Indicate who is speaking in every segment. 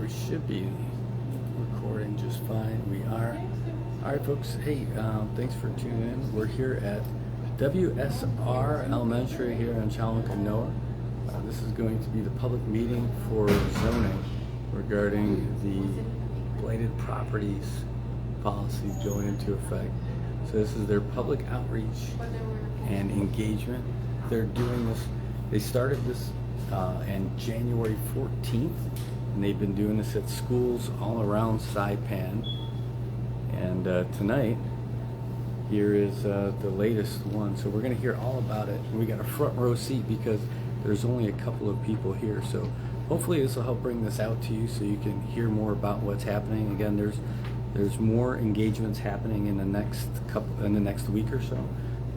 Speaker 1: we should be recording just fine. We are. All right, folks. Hey, thanks for tuning in. We're here at WSR Elementary here in Chalmette. This is going to be the public meeting for zoning regarding the blighted properties policy going into effect. So this is their public outreach and engagement. They're doing this. They started this on January 14th, and they've been doing this at schools all around Saipan. And tonight, here is the latest one. So we're going to hear all about it. We got a front row seat because there's only a couple of people here. So hopefully this will help bring this out to you so you can hear more about what's happening. Again, there's more engagements happening in the next week or so,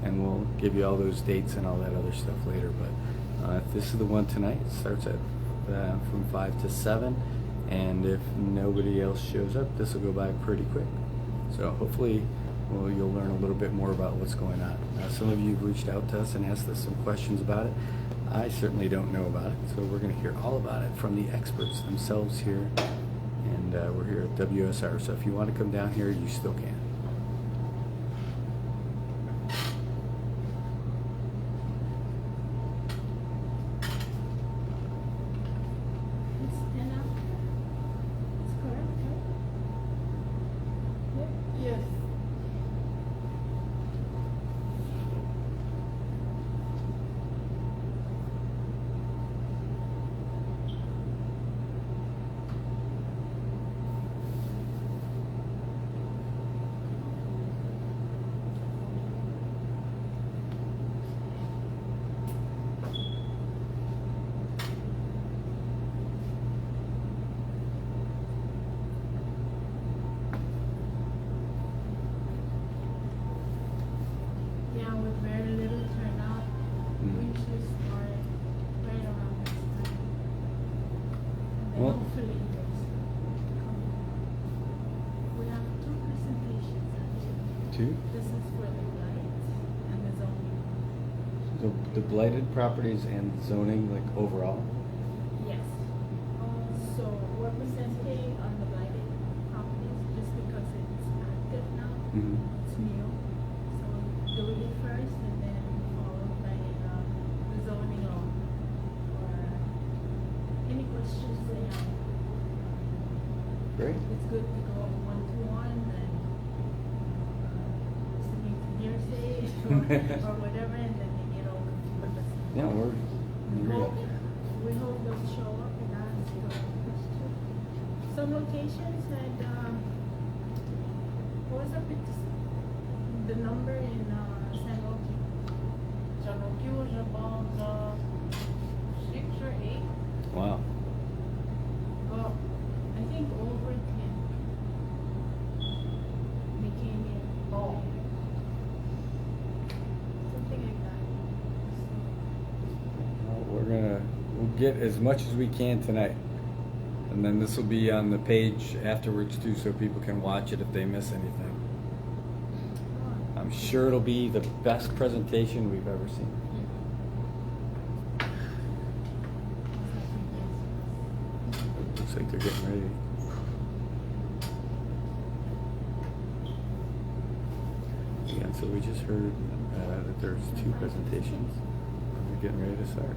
Speaker 1: and we'll give you all those dates and all that other stuff later. But this is the one tonight. It starts at from 5 to 7, and if nobody else shows up, this will go by pretty quick. So hopefully you'll learn a little bit more about what's going on. Some of you have reached out to us and asked us some questions about it. I certainly don't know about it, so we're going to hear all about it from the experts themselves here. And we're here at WSR, so if you want to come down here, you still can.
Speaker 2: This is for the blight and the zoning.
Speaker 1: The blighted properties and zoning, like overall?
Speaker 2: Yes. So what we're saying on the blighted properties, just because it's active now, it's new. So do it first and then followed by the zoning law. Or any questions they have.
Speaker 1: Great.
Speaker 2: It's good to go one-to-one and hearsay or whatever, and then they get all confused.
Speaker 1: Yeah,
Speaker 2: we hope they'll show up and ask questions. Some locations had what was up the number in San Roque? San Roque was about 6 or 8.
Speaker 1: Wow.
Speaker 2: Well, I think over 10 they came in. Oh.
Speaker 1: We'll get as much as we can tonight, and then this will be on the page afterwards too, so people can watch it if they miss anything. I'm sure it'll be the best presentation we've ever seen. Looks like they're getting ready. Yeah, so we just heard that there's 2 presentations. They're getting ready to start.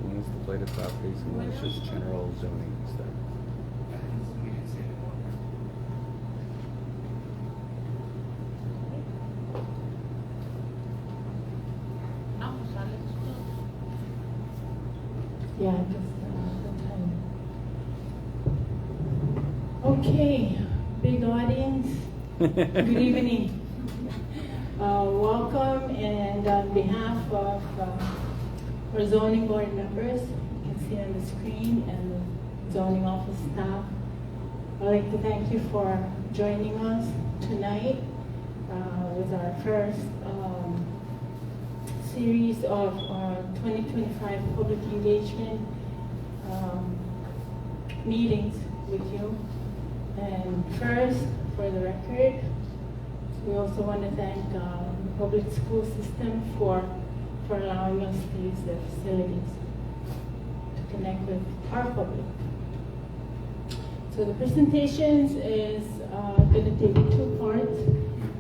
Speaker 1: One is the blighted properties, and one is just general zoning stuff.
Speaker 2: Yeah, just the time. Okay, big audience. Good evening. Welcome, and on behalf of our zoning board members, you can see on the screen, and the zoning office staff, I'd like to thank you for joining us tonight with our first series of our 2025 public engagement meetings with you. And first, for the record, we also want to thank the public school system for allowing us to use their facilities to connect with our public. So the presentations is going to take two parts.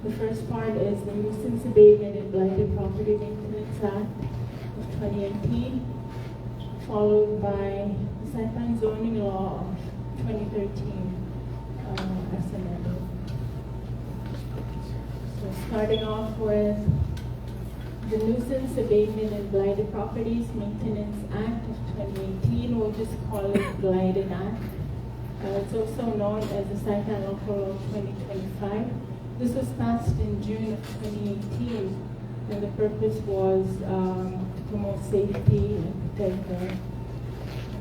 Speaker 2: The first part is the Nuisance Abatement and Blighted Property Maintenance Act of 2018, followed by the Site Plan Zoning Law of 2013 as amended. So starting off with the Nuisance Abatement and Blighted Properties Maintenance Act of 2018, we'll just call it Blighted Act. It's also known as the Site Plan Local Law 2025. This was passed in June of 2018, and the purpose was to promote safety and protect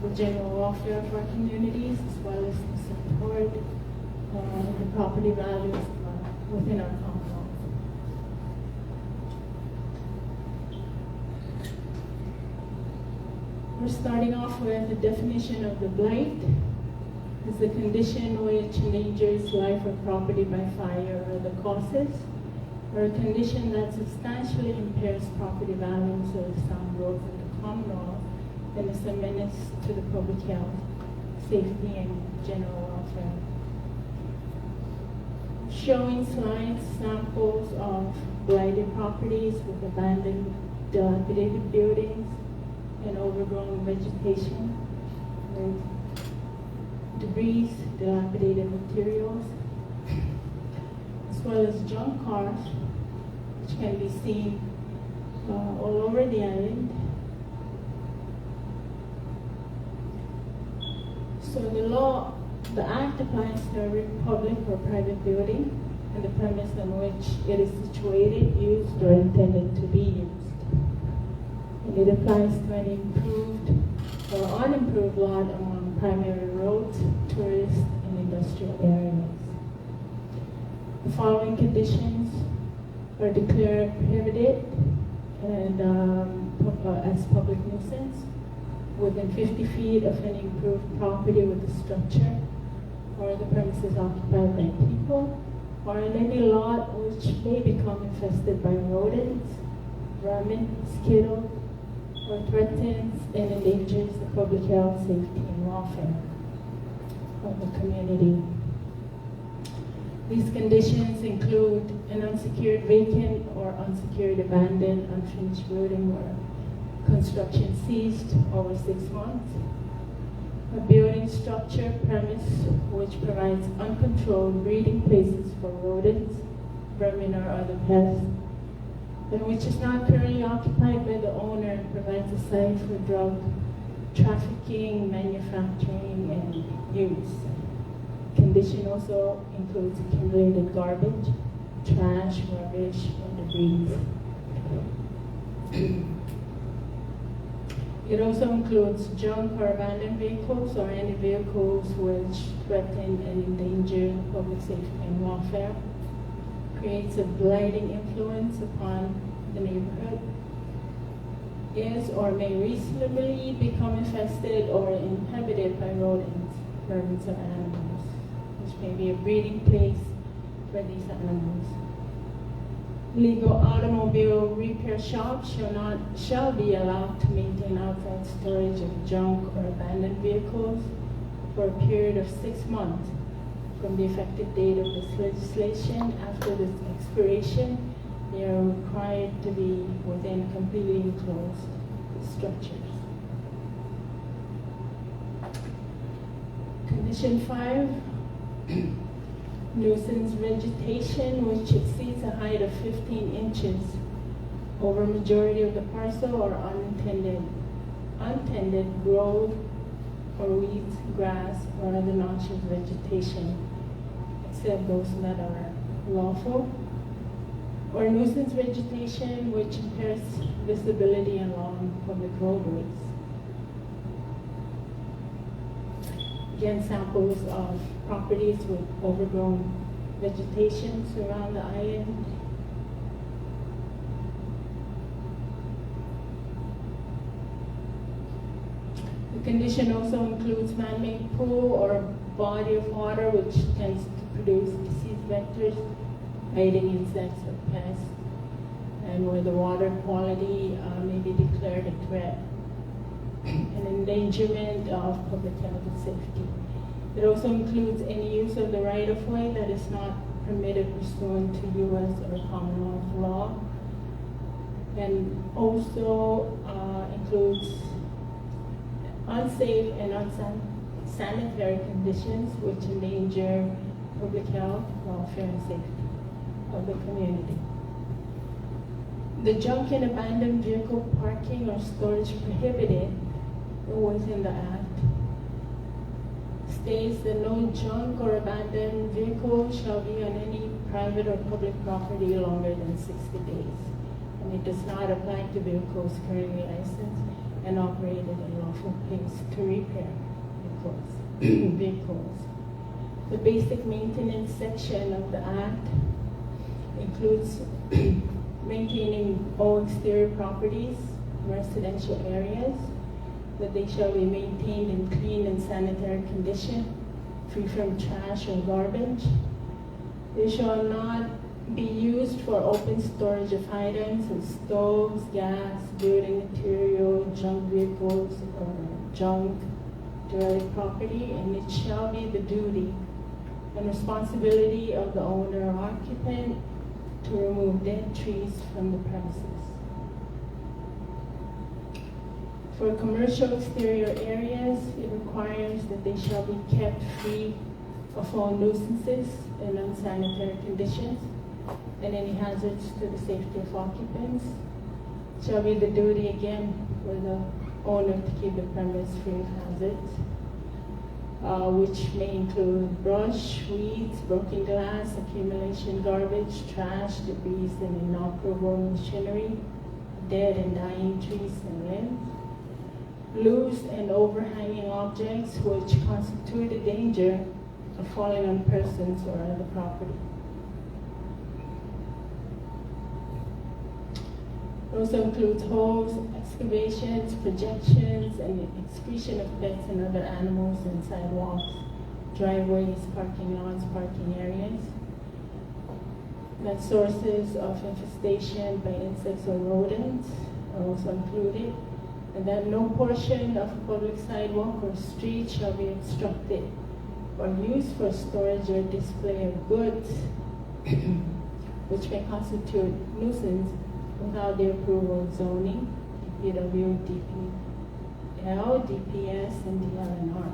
Speaker 2: the general welfare of our communities, as well as to support the property values within our commonwealth. We're starting off with the definition of the blight. Is the condition which endangers life or property by fire or the causes, or a condition that substantially impairs property values or sound growth in the commonwealth and is a menace to the public health, safety, and general welfare. Showing slides samples of blighted properties with abandoned, dilapidated buildings and overgrown vegetation, with debris, dilapidated materials, as well as junk cars, which can be seen all over the island. So the act applies to every public or private building and the premise on which it is situated, used, or intended to be used. And it applies to any improved or unimproved lot along primary roads, tourist, and industrial areas. The following conditions are declared prohibited and as public nuisance within 50 feet of any improved property with a structure or the premises occupied by people, or in any lot which may become infested by rodents, vermin, mosquito, or threatens and endangers the public health, safety, and welfare of the community. These conditions include an unsecured vacant or unsecured abandoned unfinished building where construction ceased over 6 months, a building structure premise which provides uncontrolled breeding places for rodents, vermin, or other pests, and which is not currently occupied by the owner and provides a site for drug trafficking, manufacturing, and use. Condition also includes accumulated garbage, trash, rubbish, and debris. It also includes junk or abandoned vehicles or any vehicles which threaten and endanger public safety and welfare, creates a blighting influence upon the neighborhood, is or may reasonably become infested or inhabited by rodents, vermin, or animals, which may be a breeding place for these animals. Legal automobile repair shops shall be allowed to maintain outside storage of junk or abandoned vehicles for a period of 6 months from the effective date of this legislation. After this expiration, they are required to be within completely enclosed structures. Condition 5, nuisance vegetation which exceeds a height of 15 inches over majority of the parcel or untended growth or weeds, grass, or other noxious vegetation, except those that are lawful, or nuisance vegetation which impairs visibility along public roadways. Again, samples of properties with overgrown vegetation surround the island. The condition also includes man-made pool or body of water which tends to produce disease vectors, biting insects or pests, and where the water quality may be declared a threat, an endangerment of public health and safety. It also includes any use of the right-of-way that is not permitted pursuant to U.S. or Commonwealth law. And also includes unsafe and unsanitary conditions which endanger public health, welfare, and safety of the community. The junk and abandoned vehicle parking or storage prohibited within the Act states that no junk or abandoned vehicle shall be on any private or public property longer than 60 days. And it does not apply to vehicles currently licensed and operated in lawful place to repair vehicles. The basic maintenance section of the Act includes maintaining all exterior properties, residential areas, that they shall be maintained in clean and sanitary condition, free from trash or garbage. They shall not be used for open storage of items and stoves, gas, building material, junk vehicles, or junk derelict property, and it shall be the duty and responsibility of the owner or occupant to remove dead trees from the premises. For commercial exterior areas, it requires that they shall be kept free of all nuisances and unsanitary conditions and any hazards to the safety of occupants. It shall be the duty again for the owner to keep the premise free of hazards, which may include brush, weeds, broken glass, accumulation garbage, trash, debris, and inoperable machinery, dead and dying trees and limbs, loose and overhanging objects which constitute a danger of falling on persons or other property. It also includes holes, excavations, projections, and excretion of pets and other animals in sidewalks, driveways, parking lots, parking areas. That sources of infestation by insects or rodents are also included, and that no portion of a public sidewalk or street shall be obstructed or used for storage or display of goods which may constitute nuisance without the approval of zoning, DPW, DPL, DPS, and DLNR.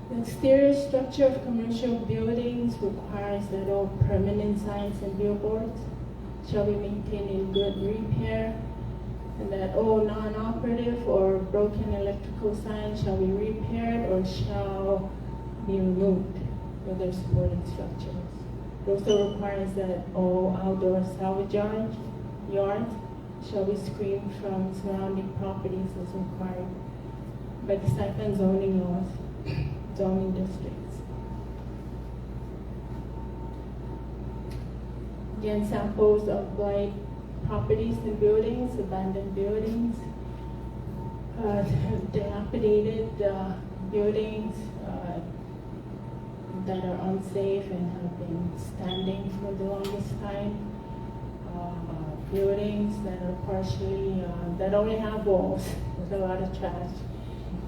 Speaker 2: The exterior structure of commercial buildings requires that all permanent signs and billboards shall be maintained in good repair, and that all non-operative or broken electrical signs shall be repaired or shall be removed for their supporting structures. It also requires that all outdoor salvage yards shall be screened from surrounding properties as required by the site plan zoning laws, zoning districts. Again, samples of blight properties and buildings, abandoned buildings, dilapidated buildings that are unsafe and have been standing for the longest time, buildings that are partially, that only have walls with a lot of trash,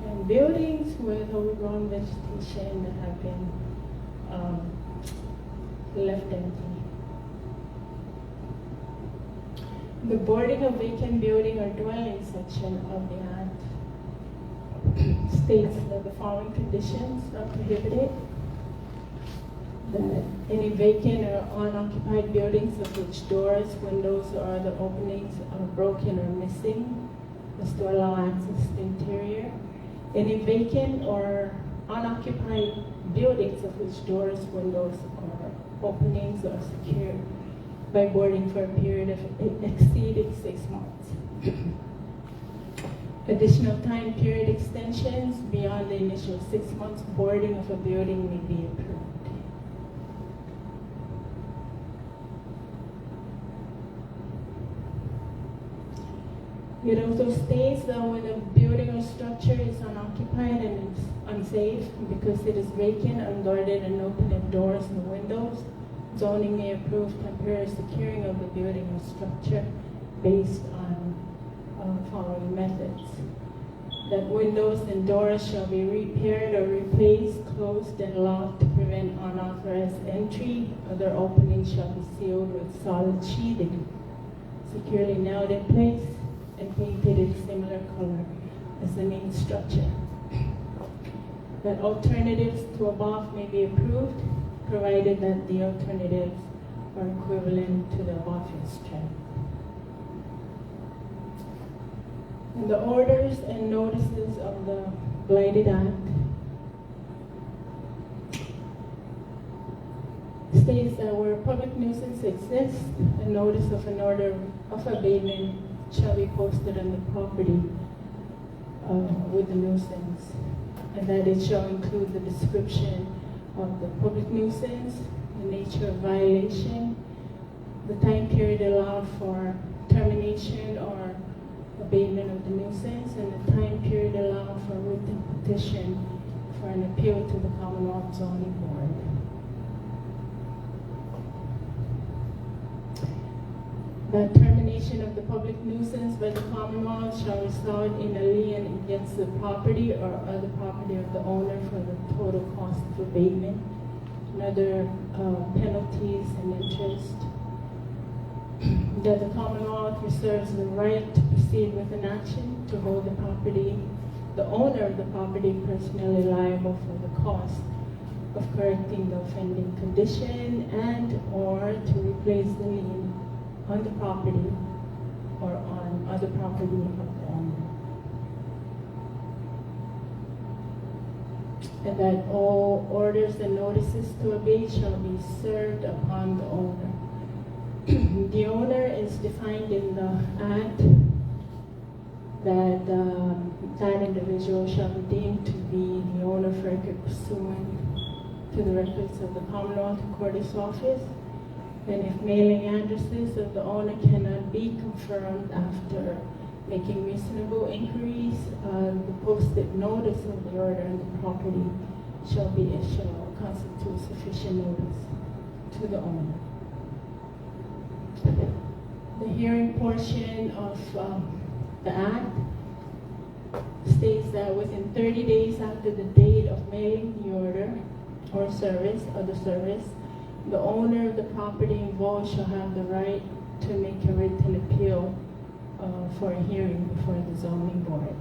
Speaker 2: and buildings with overgrown vegetation that have been left empty. The boarding of vacant building or dwelling section of the Act states that the following conditions are prohibited: that any vacant or unoccupied buildings of which doors, windows, or other openings are broken or missing, is to allow access to the interior. Any vacant or unoccupied buildings of which doors, windows, or openings are secured by boarding for a period of exceeding 6 months. Additional time period extensions beyond the initial 6 months boarding of a building may be approved. It also states that when a building or structure is unoccupied and is unsafe because it is vacant, unguarded, and open at doors and windows, zoning may approve temporary securing of the building or structure based on following methods. that windows and doors shall be repaired or replaced, closed, and locked to prevent unauthorized entry. Other openings shall be sealed with solid sheathing, securely nailed in place, and painted in similar color as the main structure. That alternatives to above may be approved, provided that the alternatives are equivalent to the above strength. And the orders and notices of the Blighted Act states that where a public nuisance exists, a notice of an order of abatement shall be posted on the property with the nuisance, and that it shall include the description of the public nuisance, the nature of violation, the time period allowed for termination or abatement of the nuisance, and the time period allowed for written petition for an appeal to the Commonwealth Zoning Board. The termination of the public nuisance by the Commonwealth shall result in a lien against the property or other property of the owner for the total cost of abatement, and other penalties and interest. That the Commonwealth reserves the right to proceed with an action to hold the owner of the property personally liable for the cost of correcting the offending condition and or to replace the lien on the property or on other property of the owner. And that all orders and notices to abate shall be served upon the owner. The owner is defined in the Act that that individual shall be deemed to be the owner of record pursuant to the records of the Commonwealth Recorder's Office. And if mailing addresses of the owner cannot be confirmed after making reasonable inquiries, the posted notice of the order on the property shall constitute sufficient notice to the owner. The hearing portion of the Act states that within 30 days after the date of mailing the order or service, the owner of the property involved shall have the right to make a written appeal for a hearing before the zoning board.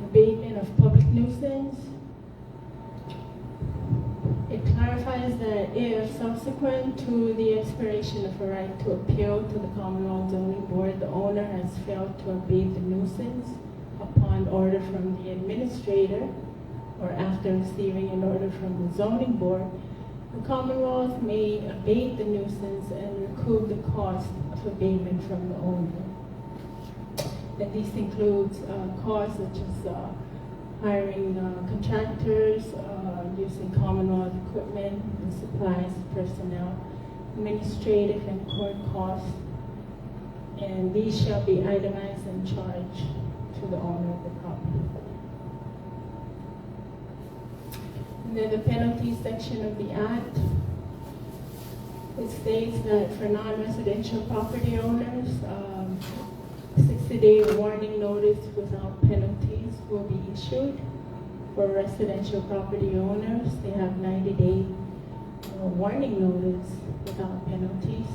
Speaker 2: Abatement of public nuisance. It clarifies that if subsequent to the expiration of a right to appeal to the Commonwealth Zoning Board, the owner has failed to abate the nuisance upon order from the administrator or after receiving an order from the zoning board, the Commonwealth may abate the nuisance and recoup the cost of abatement from the owner. And this includes costs such as hiring contractors, using Commonwealth equipment and supplies, personnel, administrative and court costs, and these shall be itemized and charged to the owner of the property. And then the penalty section of the Act, it states that for non-residential property owners, 60-day warning notice without penalties will be issued. For residential property owners, they have 90-day warning notice without penalties.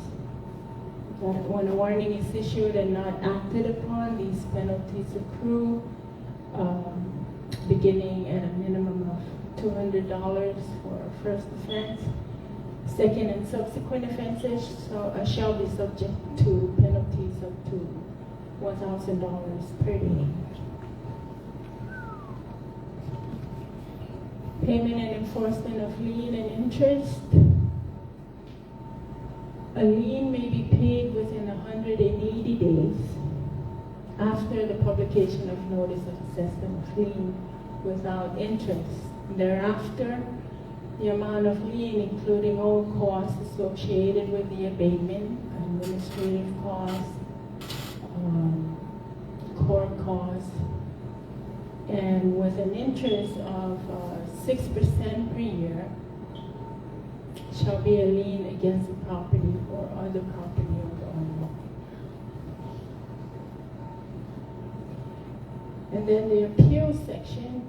Speaker 2: That when a warning is issued and not acted upon, these penalties accrue, beginning at a minimum of $200 for first offense. Second and subsequent offenses shall be subject to penalties up to $1,000 per day. Payment and enforcement of lien and interest. A lien may be paid within 180 days after the publication of notice of assessment of lien without interest. Thereafter, the amount of lien, including all costs associated with the abatement, administrative costs, court costs, and with an interest of 6% per year, shall be a lien against the property or other property of the owner. And then the appeals section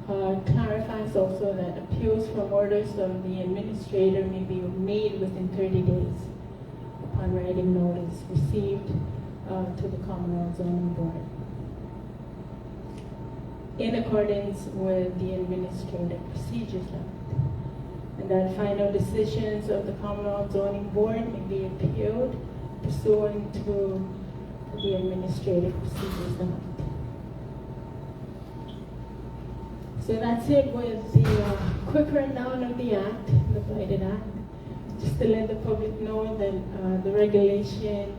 Speaker 2: clarifies also that appeals from orders of the administrator may be made within 30 days upon writing notice received to the Commonwealth Zoning Board in accordance with the Administrative Procedures Act. And that final decisions of the Commonwealth Zoning Board may be appealed pursuant to the Administrative Procedures Act. So that's it with the quick rundown of the Act, the Blighted Act. Just to let the public know that the regulation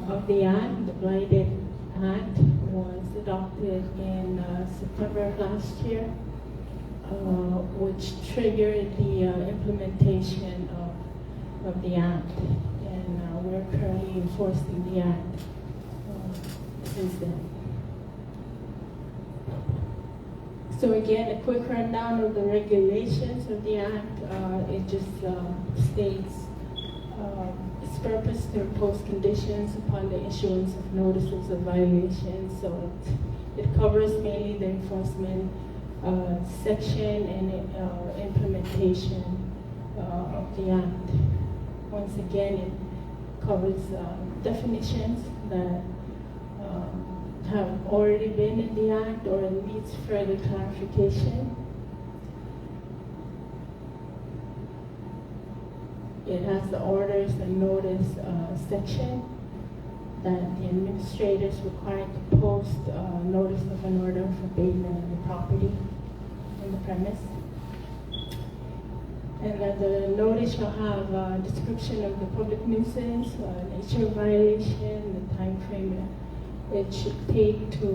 Speaker 2: of the Act, the Blighted Act, was adopted in September of last year, which triggered the implementation of the Act. And we're currently enforcing the Act since then. So again, a quick rundown of the regulations of the Act. It just states its purpose to impose conditions upon the issuance of notices of violations. So it covers mainly the enforcement section and implementation of the Act. Once again, it covers definitions that have already been in the Act or needs further clarification. It has the orders and notice section that the administrator is required to post notice of an order of abatement of the property on the premise. And that the notice shall have a description of the public nuisance, nature of violation, the time frame it should take to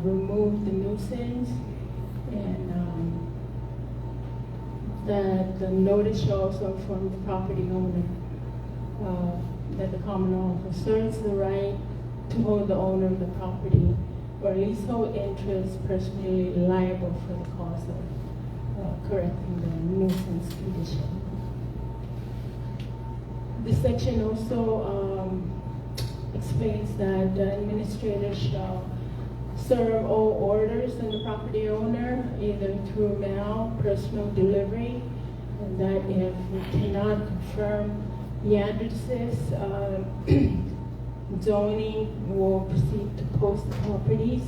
Speaker 2: remove the nuisance, and that the notice shall also inform the property owner that the Commonwealth asserts the right to hold the owner of the property or leasehold interest personally liable for the cost of correcting the nuisance condition. This section also explains that the administrator shall serve all orders on the property owner, either through mail, personal delivery, and that if we cannot confirm the addresses, zoning will proceed to post the properties,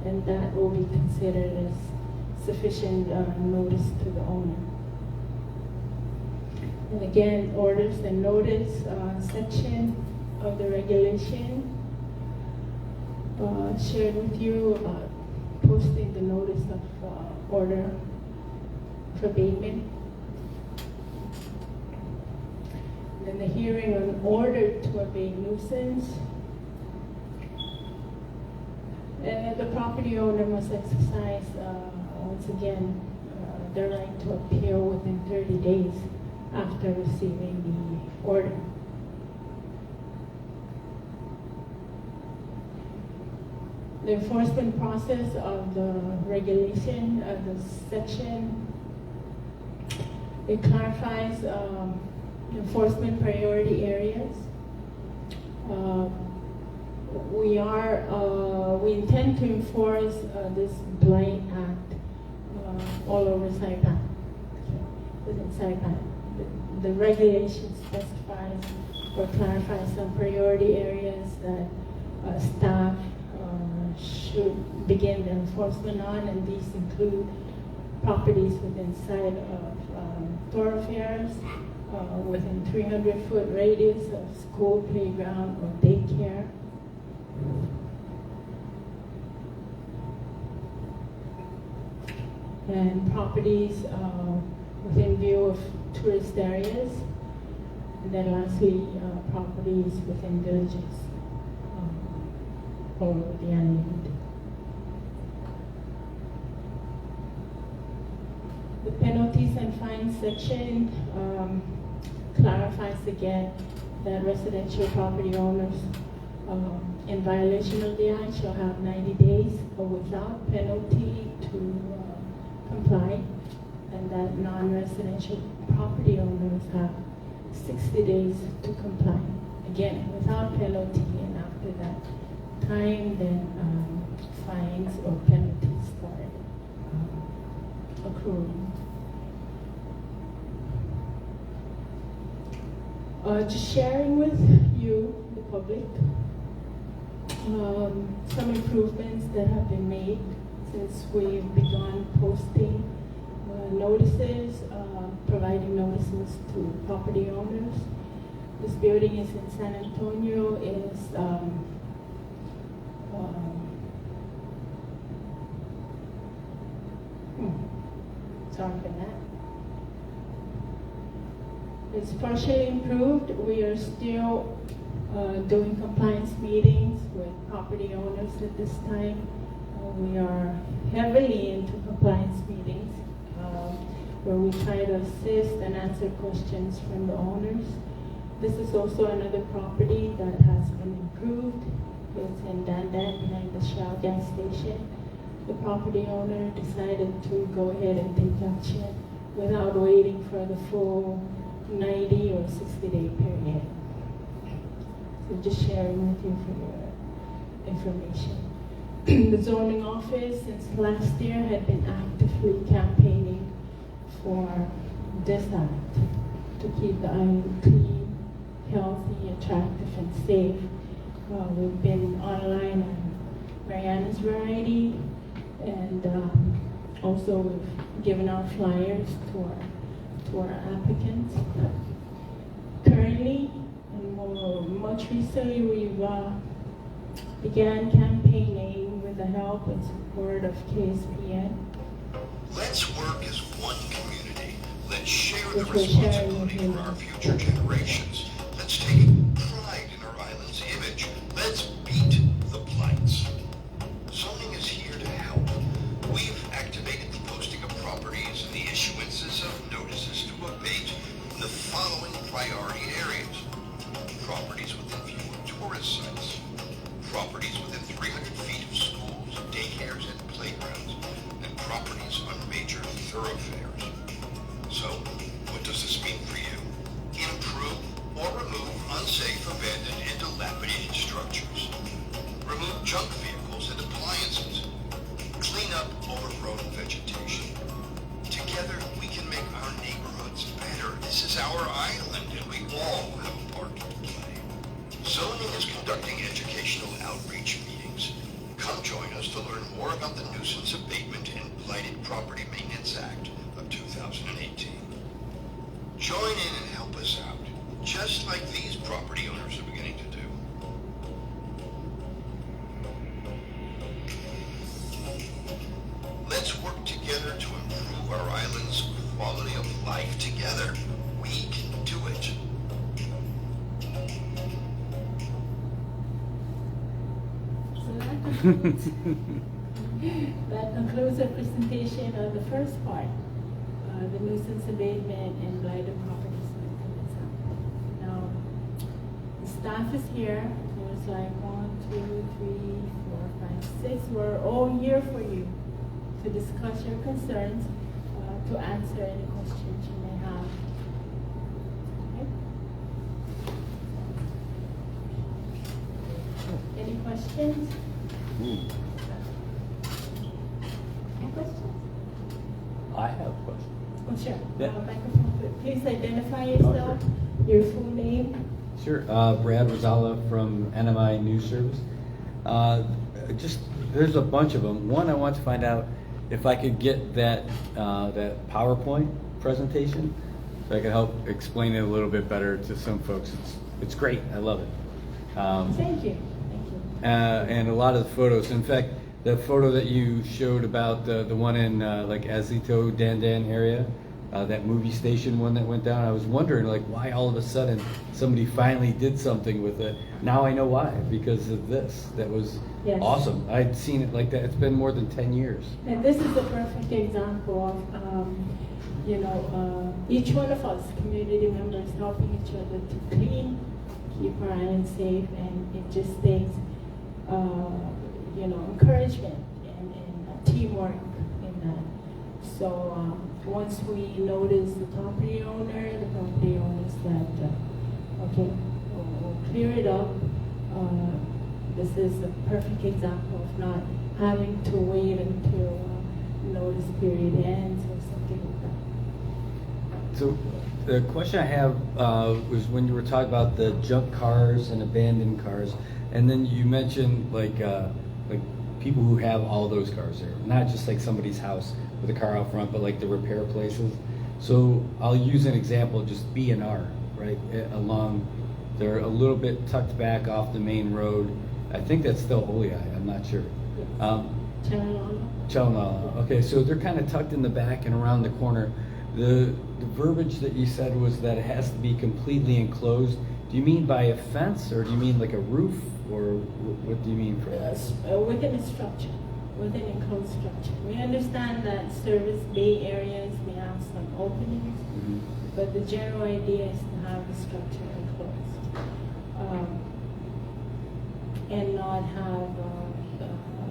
Speaker 2: and that will be considered as sufficient notice to the owner. And again, orders and notice section of the regulation shared with you about posting the notice of order for abatement. Then the hearing on order to abate nuisance. And the property owner must exercise, once again, their right to appeal within 30 days after receiving the order. The enforcement process of the regulation, the section, it clarifies enforcement priority areas. We intend to enforce this Blight Act all over Saipan, within Saipan. The regulation specifies or clarifies some priority areas that staff should begin the enforcement on, and these include properties within sight of thoroughfares, within 300-foot radius of school, playground, or daycare. And properties within view of tourist areas. And then lastly, properties within villages all over the island. The penalties and fines section clarifies again that residential property owners in violation of the Act shall have 90 days without penalty to comply, and that non-residential property owners have 60 days to comply. Again, without penalty, and after that time, then fines or penalties start accruing. Just sharing with you, the public, some improvements that have been made since we've begun posting notices, providing notices to property owners. This building is in San Antonio. Sorry for that. It's partially improved. We are still doing compliance meetings with property owners at this time. We are heavily into compliance meetings where we try to assist and answer questions from the owners. This is also another property that has been improved. It's in Dandan behind the Shell gas station. The property owner decided to go ahead and take action without waiting for the full 90 or 60-day period. So just sharing with you for your information. The zoning office since last year had been actively campaigning for this act to keep the island clean, healthy, attractive, and safe. We've been online on Mariana's Variety, and also we've given out flyers to our applicants. Currently, and much recently, we've began campaigning with the help and support of KSPN.
Speaker 3: Let's work as one community. Let's share the responsibility for our future generations. Let's take pride in our island's image. Let's beat the blights. Zoning is here to help. We've activated the posting of properties and the issuances of notices to abate the following priority areas. Properties within view of tourist sites. Properties within 300 feet of schools, daycares, and playgrounds. And properties on major thoroughfares. So, what does this mean for you? Improve or remove unsafe, abandoned, and dilapidated structures. Remove junk vehicles and appliances. Clean up overgrown vegetation. Together, we can make our neighborhoods better. This is our island, and we all have a part to play. Zoning is conducting educational outreach meetings. Come join us to learn more about the Nuisance Abatement and Blighted Property Maintenance Act of 2018. Join in and help us out, just like these property owners are beginning to do. Let's work together to improve our island's quality of life together. We can do it.
Speaker 2: That concludes our presentation of the first part, the nuisance abatement and blighted properties maintenance act. Now, the staff is here. There's like 1, 2, 3, 4, 5, 6. We're all here for you to discuss your concerns, to answer any questions you may have. Okay? Any questions? Any questions?
Speaker 1: I have a question.
Speaker 2: Oh, sure.
Speaker 1: Yeah.
Speaker 2: Microphone, please identify yourself, your full name.
Speaker 1: Sure. Brad Rosala from NMI News Service. There's a bunch of them. One, I want to find out if I could get that PowerPoint presentation so I can help explain it a little bit better to some folks. It's great. I love it.
Speaker 2: Thank you.
Speaker 1: And a lot of the photos. In fact, the photo that you showed about the one in like Azito Dandan area, that movie station one that went down, I was wondering like why all of a sudden somebody finally did something with it. Now I know why, because of this. That was awesome. I'd seen it like that. It's been more than 10 years.
Speaker 2: And this is a perfect example of, each one of us, community members, helping each other to clean, keep our island safe, and it just takes, encouragement and teamwork in that. So once we notice the property owners that, we'll clear it up, this is a perfect example of not having to wait until notice period ends or something like that.
Speaker 1: So the question I have was when you were talking about the junk cars and abandoned cars, and then you mentioned like people who have all those cars there, not just like somebody's house with a car out front, but like the repair places. So I'll use an example, just B&R, right? Along, they're a little bit tucked back off the main road. I think that's still Holyoke, I'm not sure. Chalana. Okay, so they're kind of tucked in the back and around the corner. The verbiage that you said was that it has to be completely enclosed. Do you mean by a fence, or do you mean like a roof, or what do you mean for that?
Speaker 2: Within a structure, within enclosed structure. We understand that service bay areas may have some openings, but the general idea is to have the structure enclosed and not have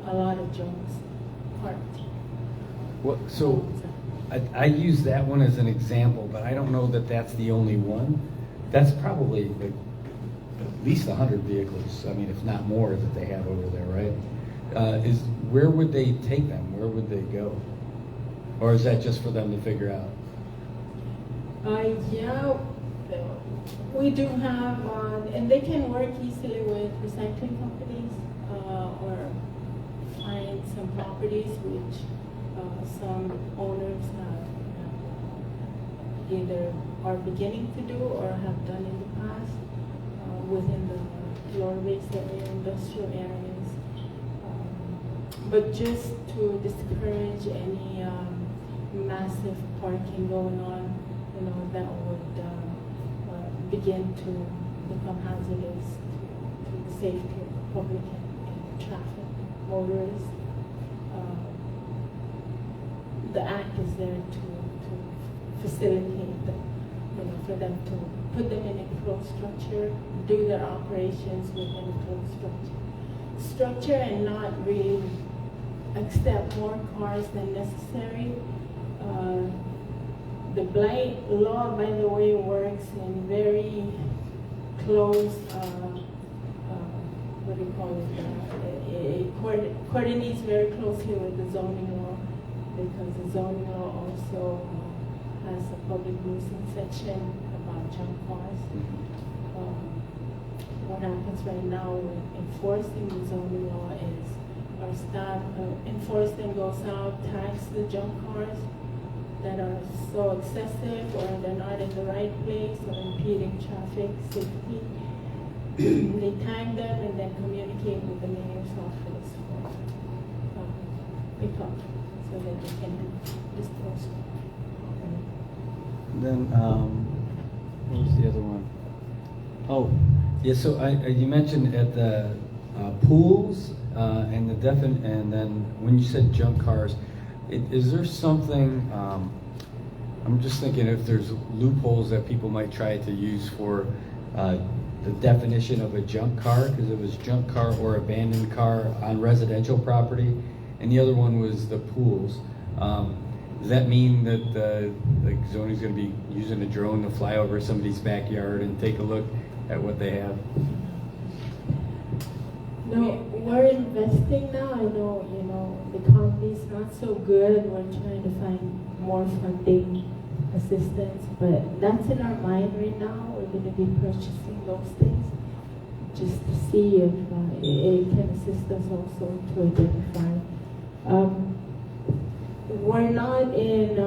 Speaker 2: a lot of junks parked.
Speaker 1: Well, so I use that one as an example, but I don't know that that's the only one. That's probably like at least 100 vehicles, I mean, if not more, that they have over there, right? Where would they take them? Where would they go? Or is that just for them to figure out?
Speaker 2: Yeah, we do have, and they can work easily with recycling companies or find some properties which some owners have either are beginning to do or have done in the past within the lower base area, industrial areas. But just to discourage any massive parking going on, you know, that would begin to become hazardous to the safety of the public and traffic, motorists. The act is there to facilitate them, you know, for them to put them in a closed structure, do their operations within a closed structure, and not really accept more cars than necessary. The blight law, by the way, works in very close, what do you call it? It coordinates very closely with the zoning law, because the zoning law also has a public nuisance section about junk cars. What happens right now with enforcing the zoning law is our staff enforcement goes out, tags the junk cars that are so excessive or they're not in the right place or impeding traffic safety. They tag them and then communicate with the mayor's office for pickup so that they can dispose.
Speaker 1: Then, what was the other one? Oh, yeah. So you mentioned at the pools and the and then when you said junk cars, is there something? I'm just thinking if there's loopholes that people might try to use for the definition of a junk car, because it was junk car or abandoned car on residential property, and the other one was the pools. Does that mean that like zoning's going to be using a drone to fly over somebody's backyard and take a look at what they have?
Speaker 2: No, we're investing now. I know, you know, the economy's not so good. We're trying to find more funding assistance, but that's in our mind right now. We're going to be purchasing those things just to see if it can assist us also to identify. We're not in,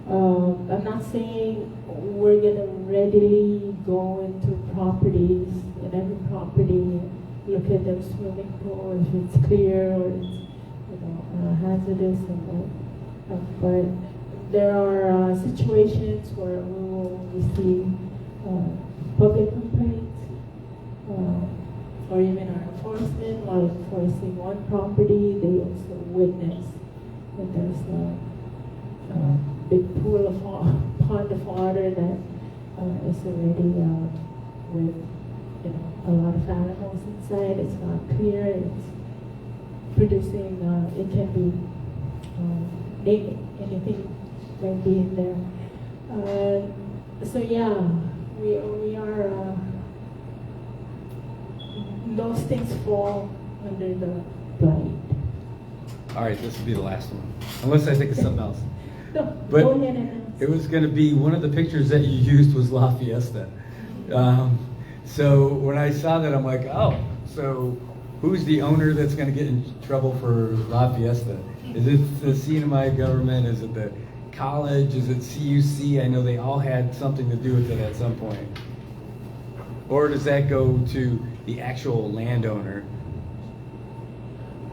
Speaker 2: I'm not saying we're going to readily go into properties, in every property, look at their swimming pool, if it's clear or it's, you know, hazardous and all. But there are situations where we will receive public complaints or even our enforcement while enforcing one property, they also witness that there's a big pool of pond of water that is already with, you know, a lot of animals inside. It's not clear. It's producing. It can be anything might be in there. So yeah, we are those things fall under the blight.
Speaker 1: All right, this will be the last one, unless I think of something else.
Speaker 2: No,
Speaker 1: But
Speaker 2: go ahead and
Speaker 1: it was going to be, one of the pictures that you used was La Fiesta. So when I saw that, I'm like, oh, so who's the owner that's going to get in trouble for La Fiesta? Is it the CNMI government? Is it the college? Is it CUC? I know they all had something to do with it at some point. Or does that go to the actual landowner?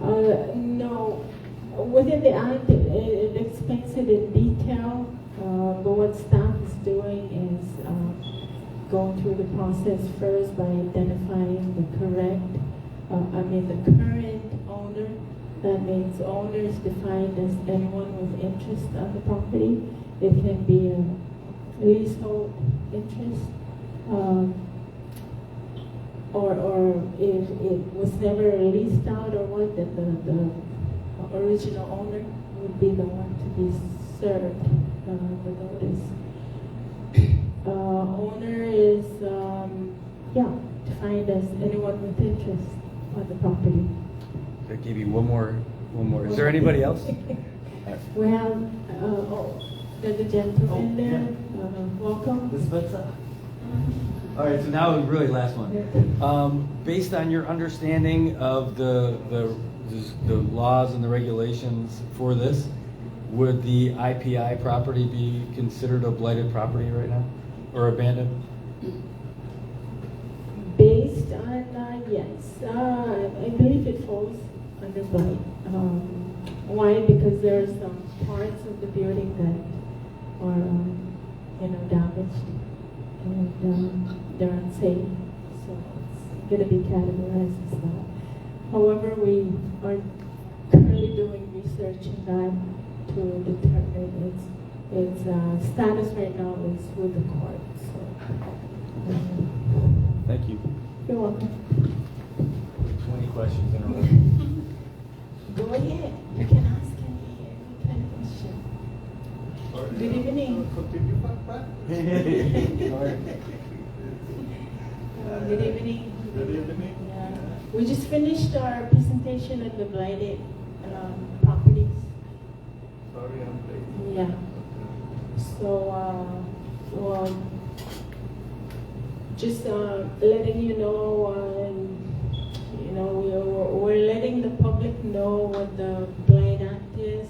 Speaker 2: No, within the act, it explains it in detail, but what staff is doing is going through the process first by identifying the current owner. That means owner is defined as anyone with interest on the property. It can be a leasehold interest, or if it was never leased out or what, then the original owner would be the one to be served the notice. Owner is, defined as anyone with interest on the property.
Speaker 1: I gave you one more. Is there anybody else?
Speaker 2: We have, there's a gentleman there. Welcome.
Speaker 1: This Spencer? All right, so now really last one. Based on your understanding of the laws and the regulations for this, would the IPI property be considered a blighted property right now, or abandoned?
Speaker 2: Based on, yes, I believe it falls under blight. Why? Because there are some parts of the building that are, damaged and they're unsafe, so it's going to be categorized as that. However, we are currently doing research in that to determine its status right now is with the court. So,
Speaker 1: Thank you.
Speaker 2: you're welcome.
Speaker 1: 20 questions in a row.
Speaker 2: Go ahead. You can ask any kind of question. Good evening. Good evening.
Speaker 4: Good evening.
Speaker 2: We just finished our presentation on the blighted properties.
Speaker 4: Sorry, I'm late.
Speaker 2: Yeah. So, just letting you know, we're letting the public know what the Blight Act is.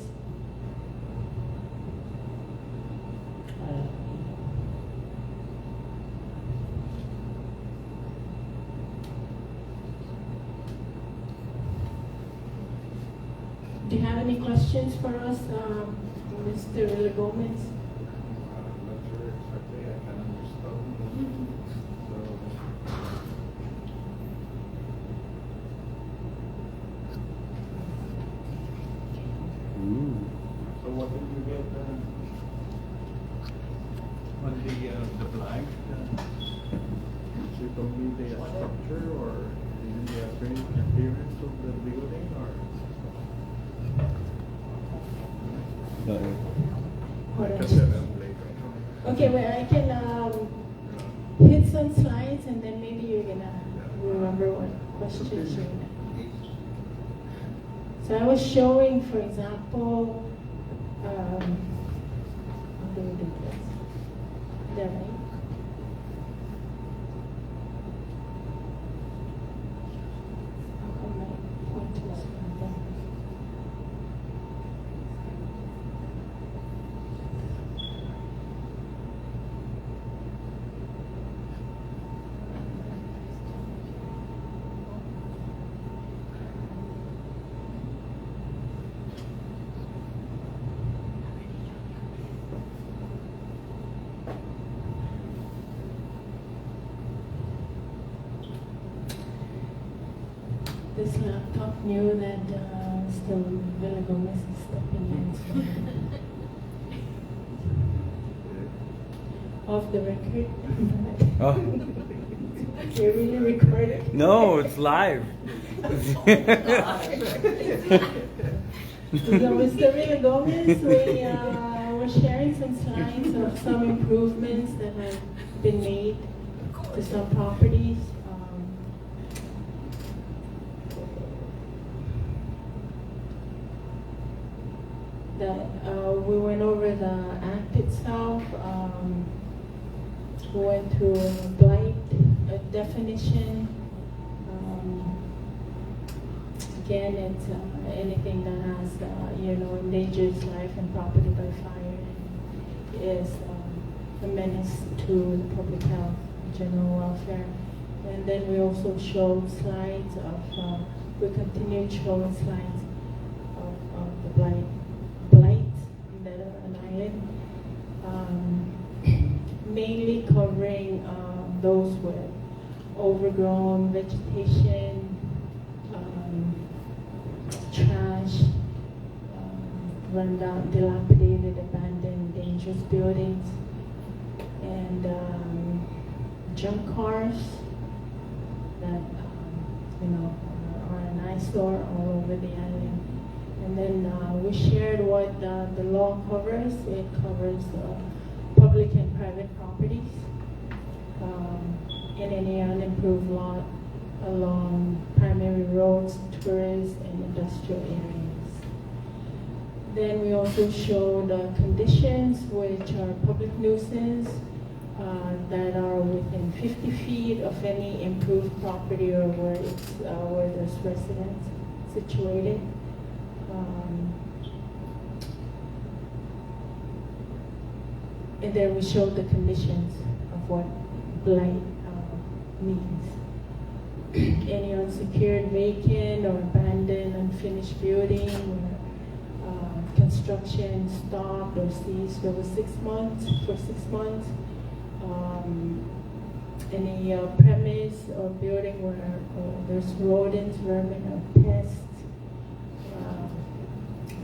Speaker 2: Do you have any questions for us, Mr. Gomez?
Speaker 4: I'm not sure exactly. I can understand. So what did you get on the blind? She told me the structure or the appearance of the building or?
Speaker 2: Hold on.
Speaker 4: Like I said, I'm late.
Speaker 2: Okay, well, I can hit some slides and then maybe you're gonna remember what questions you're gonna. So I was showing, for example, how do we do this? There, right? How come my pointer's not there? This laptop knew that still Villa Gomez is stepping in. So. Off the record.
Speaker 1: Oh.
Speaker 2: You're really recording.
Speaker 1: No, it's live.
Speaker 2: So Mr. Villa Gomez, we're sharing some slides of some improvements that have been made to some properties. that we went over the act itself. We went through blight, a definition. Again, it's anything that has, endangers life and property by fire, is a menace to the public health, general welfare. And then we also showed slides of, we continued showing slides of the blight that are an island, mainly covering those with overgrown vegetation, trash, rundown, dilapidated, abandoned, dangerous buildings, and junk cars that are an eyesore all over the island. And then we shared what the law covers. It covers public and private properties in any unimproved lot along primary roads, tourist and industrial areas. Then we also showed conditions which are public nuisance that are within 50 feet of any improved property or where there's residents situated. And then we showed the conditions of what blight means. Any unsecured, vacant, or abandoned, unfinished building, or construction stopped or ceased for 6 months. Any premise or building where there's rodents, vermin, or pests,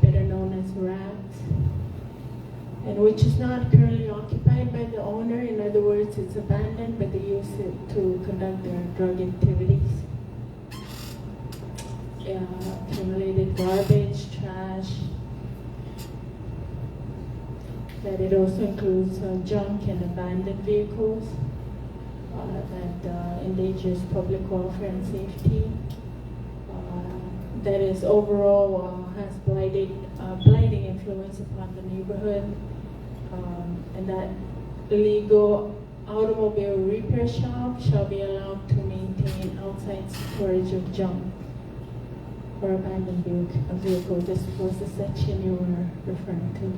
Speaker 2: better known as rats, and which is not currently occupied by the owner. In other words, it's abandoned, but they use it to conduct their drug activities. Accumulated garbage, trash. That it also includes junk and abandoned vehicles that endangers public welfare and safety. That is overall has blighting influence upon the neighborhood, and that illegal automobile repair shop shall be allowed to maintain outside storage of junk or abandoned vehicle. This was the section you were referring to.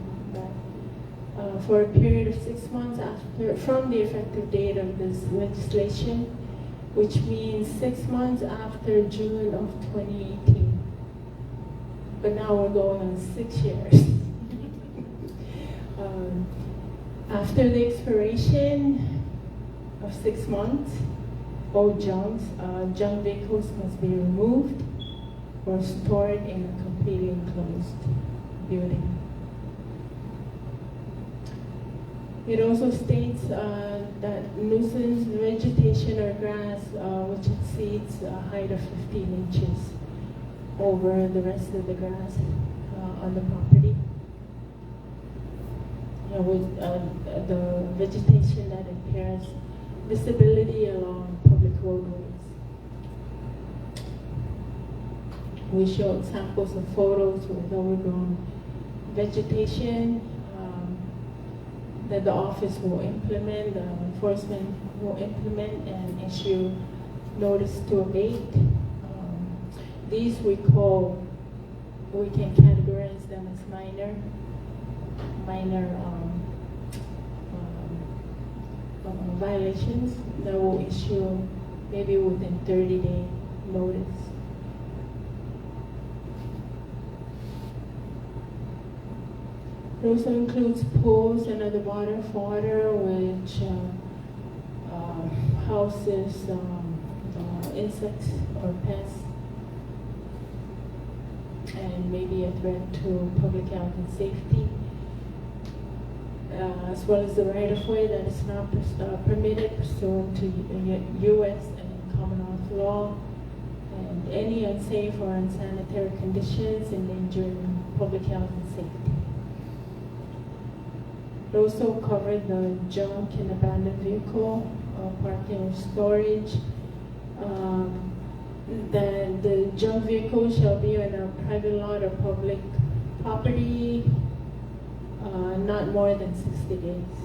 Speaker 2: For a period of 6 months from the effective date of this legislation, which means 6 months after June of 2018. But now we're going on 6 years. After the expiration of 6 months, all junk vehicles must be removed or stored in a completely enclosed building. It also states that nuisance vegetation or grass which exceeds a height of 15 inches over the rest of the grass on the property. With the vegetation that impairs visibility along public roadways. We showed samples of photos with overgrown vegetation that the office will implement, the enforcement will implement and issue notice to abate. These we can categorize them as minor violations that will issue maybe within 30-day notice. It also includes pools and other body of water which houses insects or pests and maybe a threat to public health and safety, as well as the right-of-way that is not permitted pursuant to U.S. and Commonwealth law, and any unsafe or unsanitary conditions endangering public health and safety. It also covered the junk and abandoned vehicle, parking or storage. The junk vehicle shall be on a private lot or public property not more than 60 days,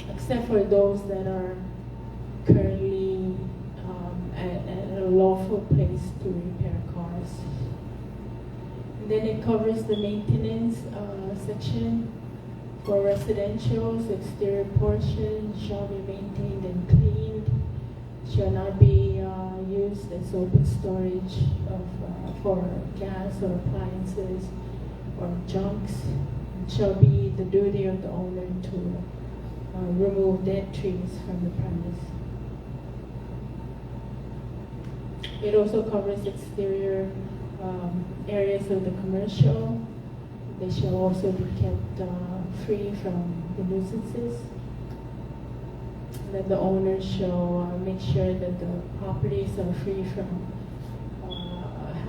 Speaker 2: except for those that are currently at a lawful place to repair cars. And then it covers the maintenance section. For residentials, exterior portion shall be maintained and cleaned, shall not be used as open storage for gas or appliances or junks. It shall be the duty of the owner to remove dead trees from the premise. It also covers exterior areas of the commercial. They shall also be kept free from the nuisances. That the owner shall make sure that the properties are free from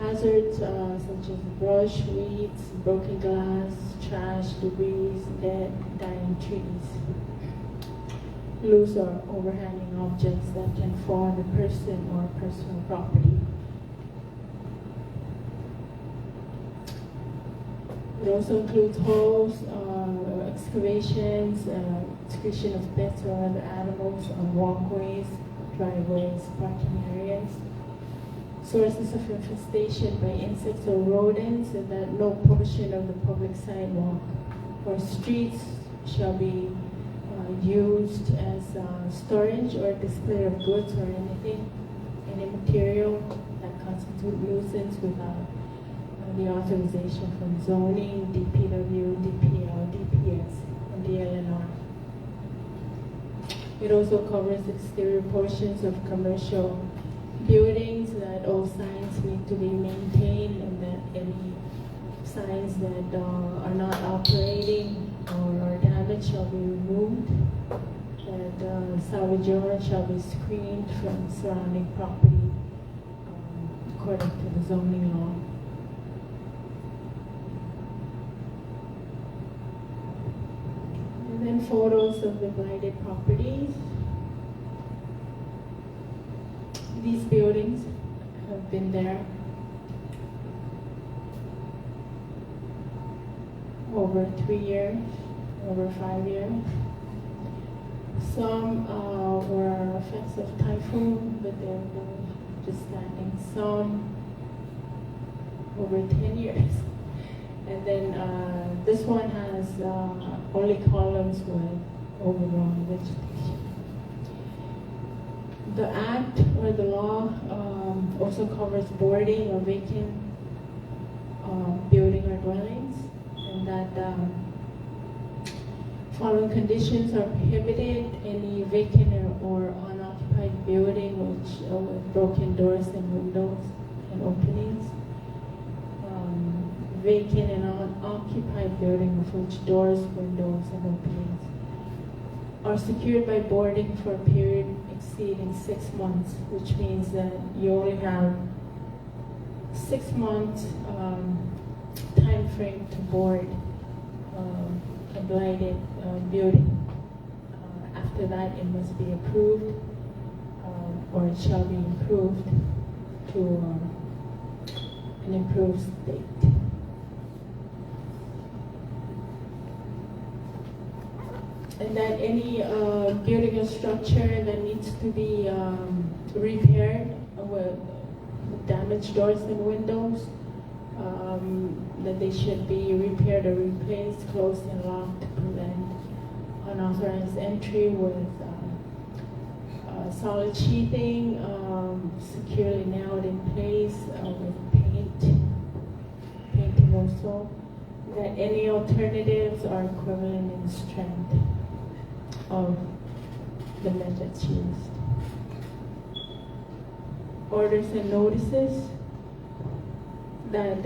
Speaker 2: hazards such as brush, weeds, broken glass, trash, debris, dead, dying trees, loose or overhanging objects that can fall on the person or personal property. It also includes holes, excavations, excretion of pets or other animals on walkways, driveways, parking areas, sources of infestation by insects or rodents, and that no portion of the public sidewalk or streets shall be used as storage or display of goods or any material that constitute nuisance without the authorization from zoning, DPW, DPL, DPS, and the LNR. It also covers exterior portions of commercial buildings, that all signs need to be maintained, and that any signs that are not operating or are damaged shall be removed, that salvage owners shall be screened from surrounding property according to the zoning law. And then photos of the blighted properties. These buildings have been there over 3 years, over 5 years. Some were effects of typhoon, but they're just standing. Some over 10 years. And then this one has only columns with overgrown vegetation. The act or the law also covers boarding or vacant building or dwellings, and that following conditions are prohibited: any vacant or unoccupied building with broken doors and windows and openings, vacant and unoccupied building of which doors, windows, and openings are secured by boarding for a period exceeding 6 months, which means that you only have 6 months time frame to board a blighted building. After that, it must be approved, or it shall be improved to an improved state. And that any building or structure that needs to be repaired with damaged doors and windows, that they should be repaired or replaced, closed and locked to prevent unauthorized entry with solid sheathing, securely nailed in place with painting also. That any alternatives are equivalent in strength of the methods used. Orders and notices. That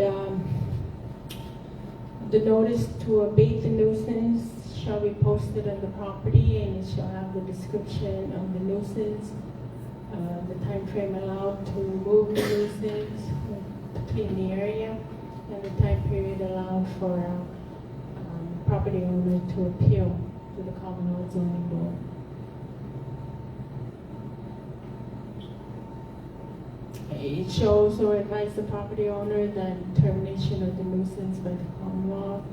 Speaker 2: the notice to abate the nuisance shall be posted on the property, and it shall have the description of the nuisance, the time frame allowed to remove the nuisance, to clean the area, and the time period allowed for property owner to appeal to the Commonwealth Zoning Board. It shall also advise the property owner that termination of the nuisance by the Commonwealth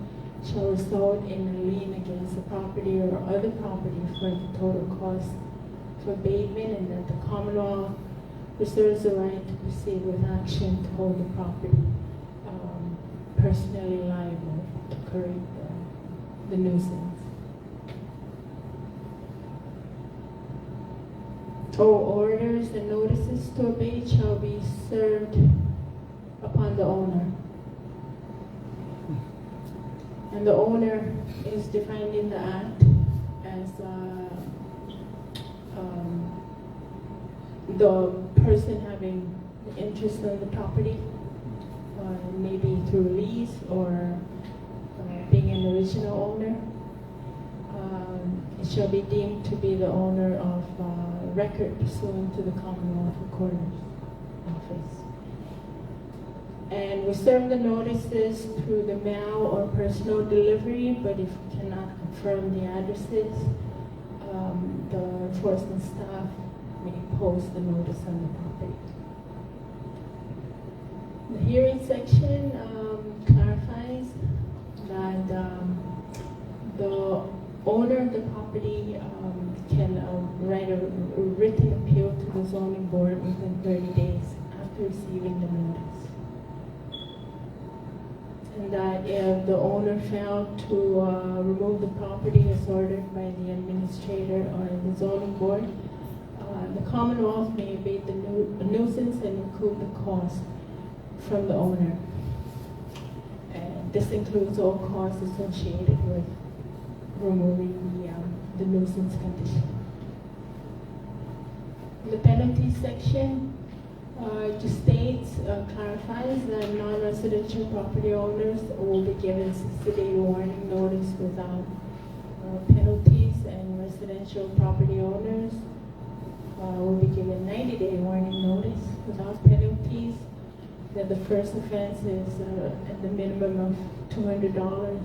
Speaker 2: shall result in a lien against the property or other property for the total cost of abatement, and that the Commonwealth reserves the right to proceed with action to hold the property personally liable to correct the nuisance. All orders and notices to abate shall be served upon the owner. And the owner is defined in the Act as the person having interest in the property, maybe through lease or being an original owner. It shall be deemed to be the owner of record pursuant to the Commonwealth Recorder's Office. And we serve the notices through the mail or personal delivery, but if we cannot confirm the addresses, the enforcement staff may post the notice on the property. The hearing section clarifies that the owner of the property can write a written appeal to the zoning board within 30 days after receiving the notice. And that if the owner failed to remove the property as ordered by the administrator or the zoning board, the Commonwealth may abate the nuisance and recoup the cost from the owner. And this includes all costs associated with removing the nuisance condition. The penalty section just states, clarifies that non-residential property owners will be given 60-day warning notice without penalties, and residential property owners will be given 90-day warning notice without penalties. That the first offense is at the minimum of $200.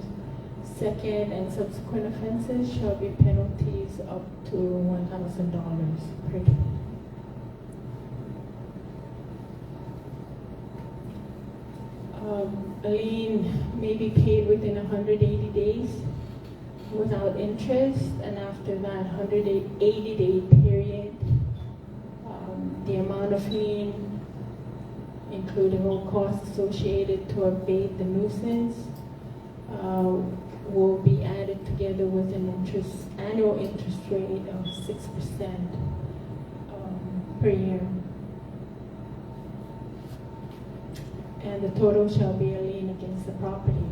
Speaker 2: Second and subsequent offenses shall be penalties up to $1,000 per day. A lien may be paid within 180 days without interest, and after that 180-day period, the amount of lien, including all costs associated to abate the nuisance, will be added together with an annual interest rate of 6% per year. And the total shall be a lien against the property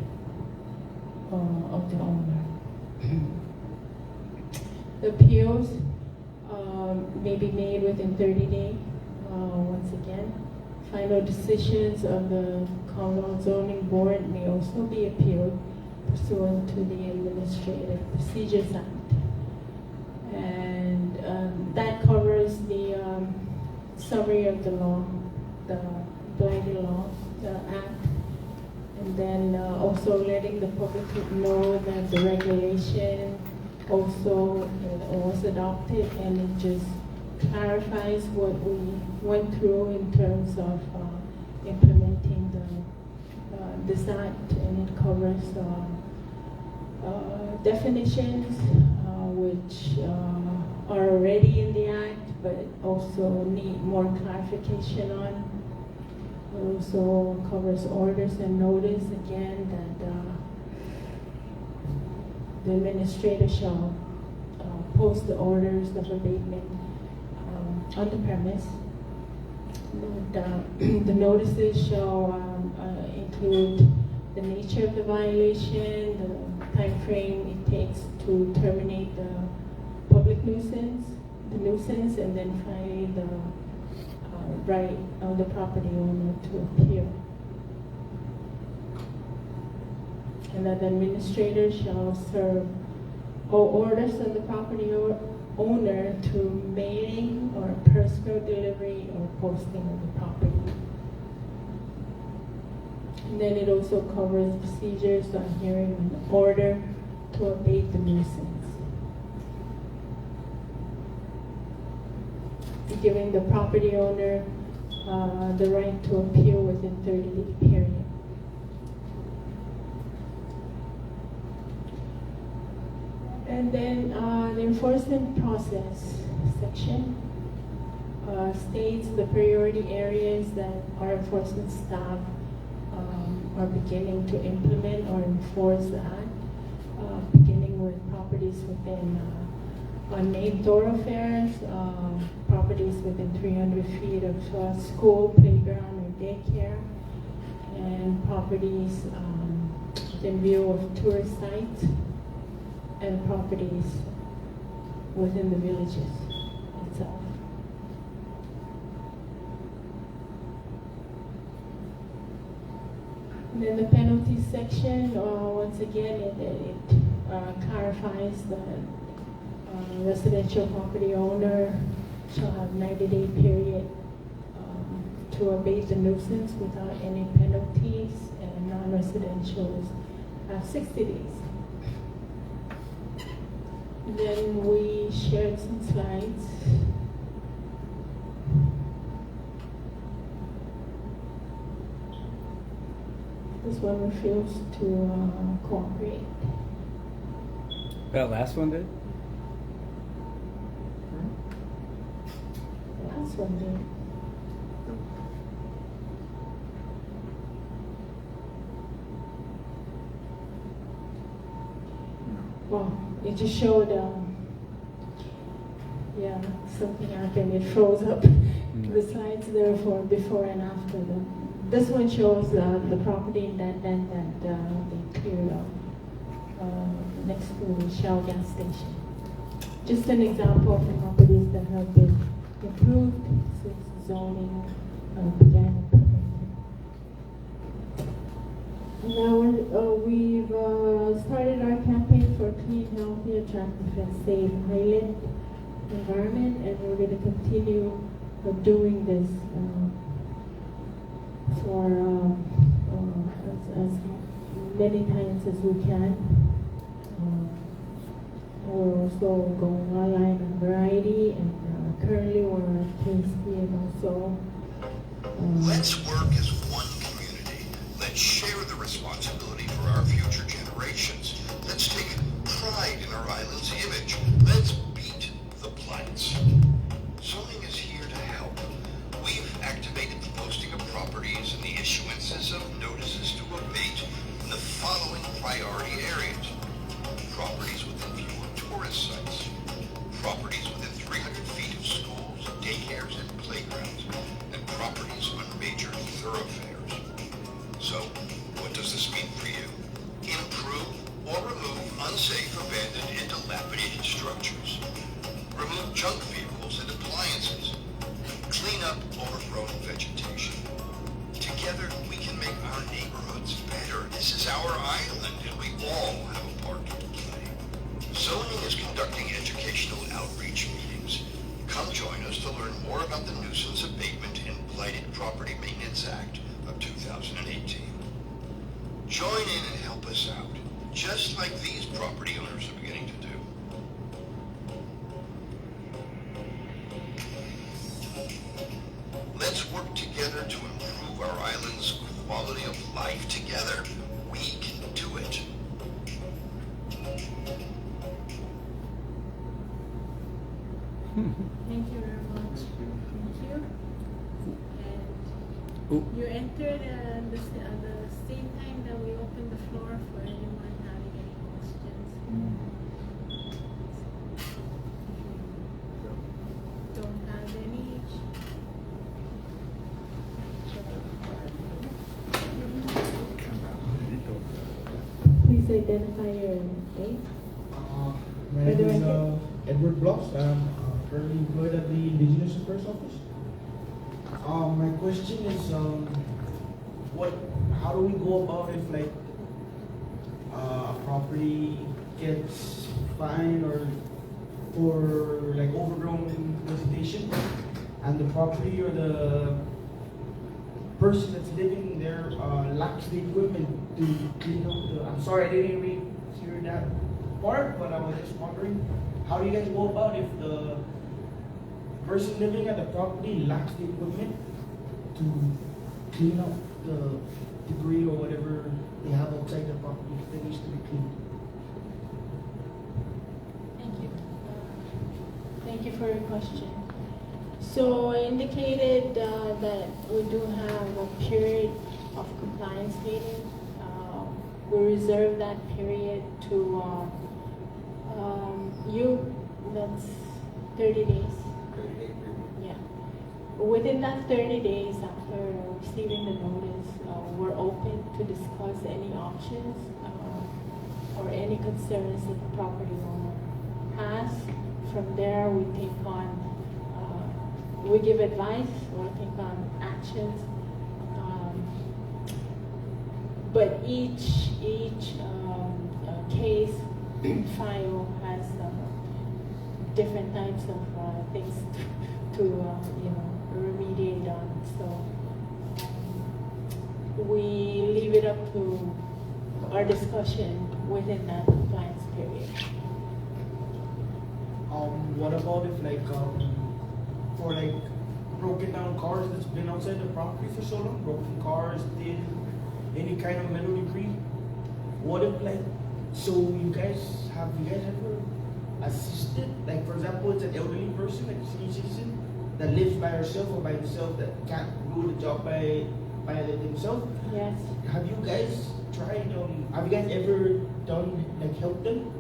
Speaker 2: of the owner. The appeals may be made within 30 days. Once again, final decisions of the Commonwealth Zoning Board may also be appealed pursuant to the Administrative Procedures Act. And that covers the summary of the law, the Blighted law, the Act, and then also letting the public know that the regulation also was adopted, and it just clarifies what we went through in terms of implementing this act, and it covers definitions which are already in the act but also need more clarification on. It also covers orders and notice, again, that the administrator shall post the orders of abatement on the premise. The notices shall include the nature of the violation, the time frame it takes to terminate the public nuisance, and then finally the right of the property owner to appeal. And that the administrator shall serve all orders of the property owner through mailing or personal delivery or posting of the property. And then it also covers procedures on hearing an order to abate the nuisance. Giving the property owner the right to appeal within 30-day period. And then the enforcement process section states the priority areas that our enforcement staff are beginning to implement or enforce that, beginning with properties within unnamed thoroughfares, properties within 300 feet of school, playground, or daycare, and properties within view of tourist sites, and properties within the villages itself. And then the penalty section, once again, it clarifies that residential property owner shall have 90-day period to abate the nuisance without any penalties, and non-residentials have 60 days. Then we shared some slides. This one refused to cooperate.
Speaker 1: That last one did?
Speaker 2: The last one did. Well, it just showed, yeah, something happened. It froze up the slides there for before and after. This one shows the property in that land that they cleared up next to Shell gas station. Just an example of the properties that have been improved since zoning began implementing. Now we've started our campaign for clean, healthy, attractive, and safe island environment, and we're going to continue doing this for as many times as we can. We're also going online on Variety, and currently we're at Tasty, and also.
Speaker 3: Let's work as one community. Let's share the responsibility for our future generations. Let's take pride in our island's image. Let's beat the blights. Zoning is here to help. We've activated the posting of properties and the issuances of notices to abate in the following priority areas. Properties within view of tourist sites. Properties within 300 feet of schools, daycares, and playgrounds. And properties on major thoroughfares. So, what does this mean for you? Improve or remove unsafe, abandoned, and dilapidated structures. Remove junk vehicles and appliances. Clean up overgrown vegetation. Together, we can make our neighborhoods better. This is our island, and we all have a part to play. Zoning is conducting educational outreach meetings. Come join us to learn more about the Nuisance Abatement and Blighted Property Maintenance Act of 2018. Join in and help us out, just like these property owners are beginning to do. Let's work together to improve our island's quality of life together. We can do it.
Speaker 2: Thank you very much. Thank you. And
Speaker 1: Ooh.
Speaker 2: you entered the same time that we opened the floor for anyone having any questions. Don't have any. Please identify your name.
Speaker 5: My name is Edward Blocks. I'm currently employed at the Indigenous Affairs Office. My question is, how do we go about if like a property gets fined or for like overgrown vegetation, and the property or the person that's living there lacks the equipment to clean up the. I'm sorry, I didn't really hear that part, but I was just wondering, how do you guys go about if the person living at the property lacks the equipment to clean up the debris or whatever they have outside the property that needs to be cleaned.
Speaker 2: Thank you. Thank you for your question. So I indicated that we do have a period of compliance meeting. We reserve that period to that's 30 days.
Speaker 1: 30 days.
Speaker 2: Yeah. Within that 30 days after receiving the notice, we're open to discuss any options or any concerns that the property owner has. From there, we take on, we give advice, we take on actions. But each case file has different types of things to remediate on. So we leave it up to our discussion within that compliance period.
Speaker 5: What about if for broken down cars that's been outside the property for so long, broken cars, any kind of metal debris? What if so you guys ever assisted? Like for example, it's an elderly person, like a senior citizen that lives by herself or by himself that can't do the job by themselves.
Speaker 2: Yes.
Speaker 5: Have you guys tried? Have you guys ever done help them?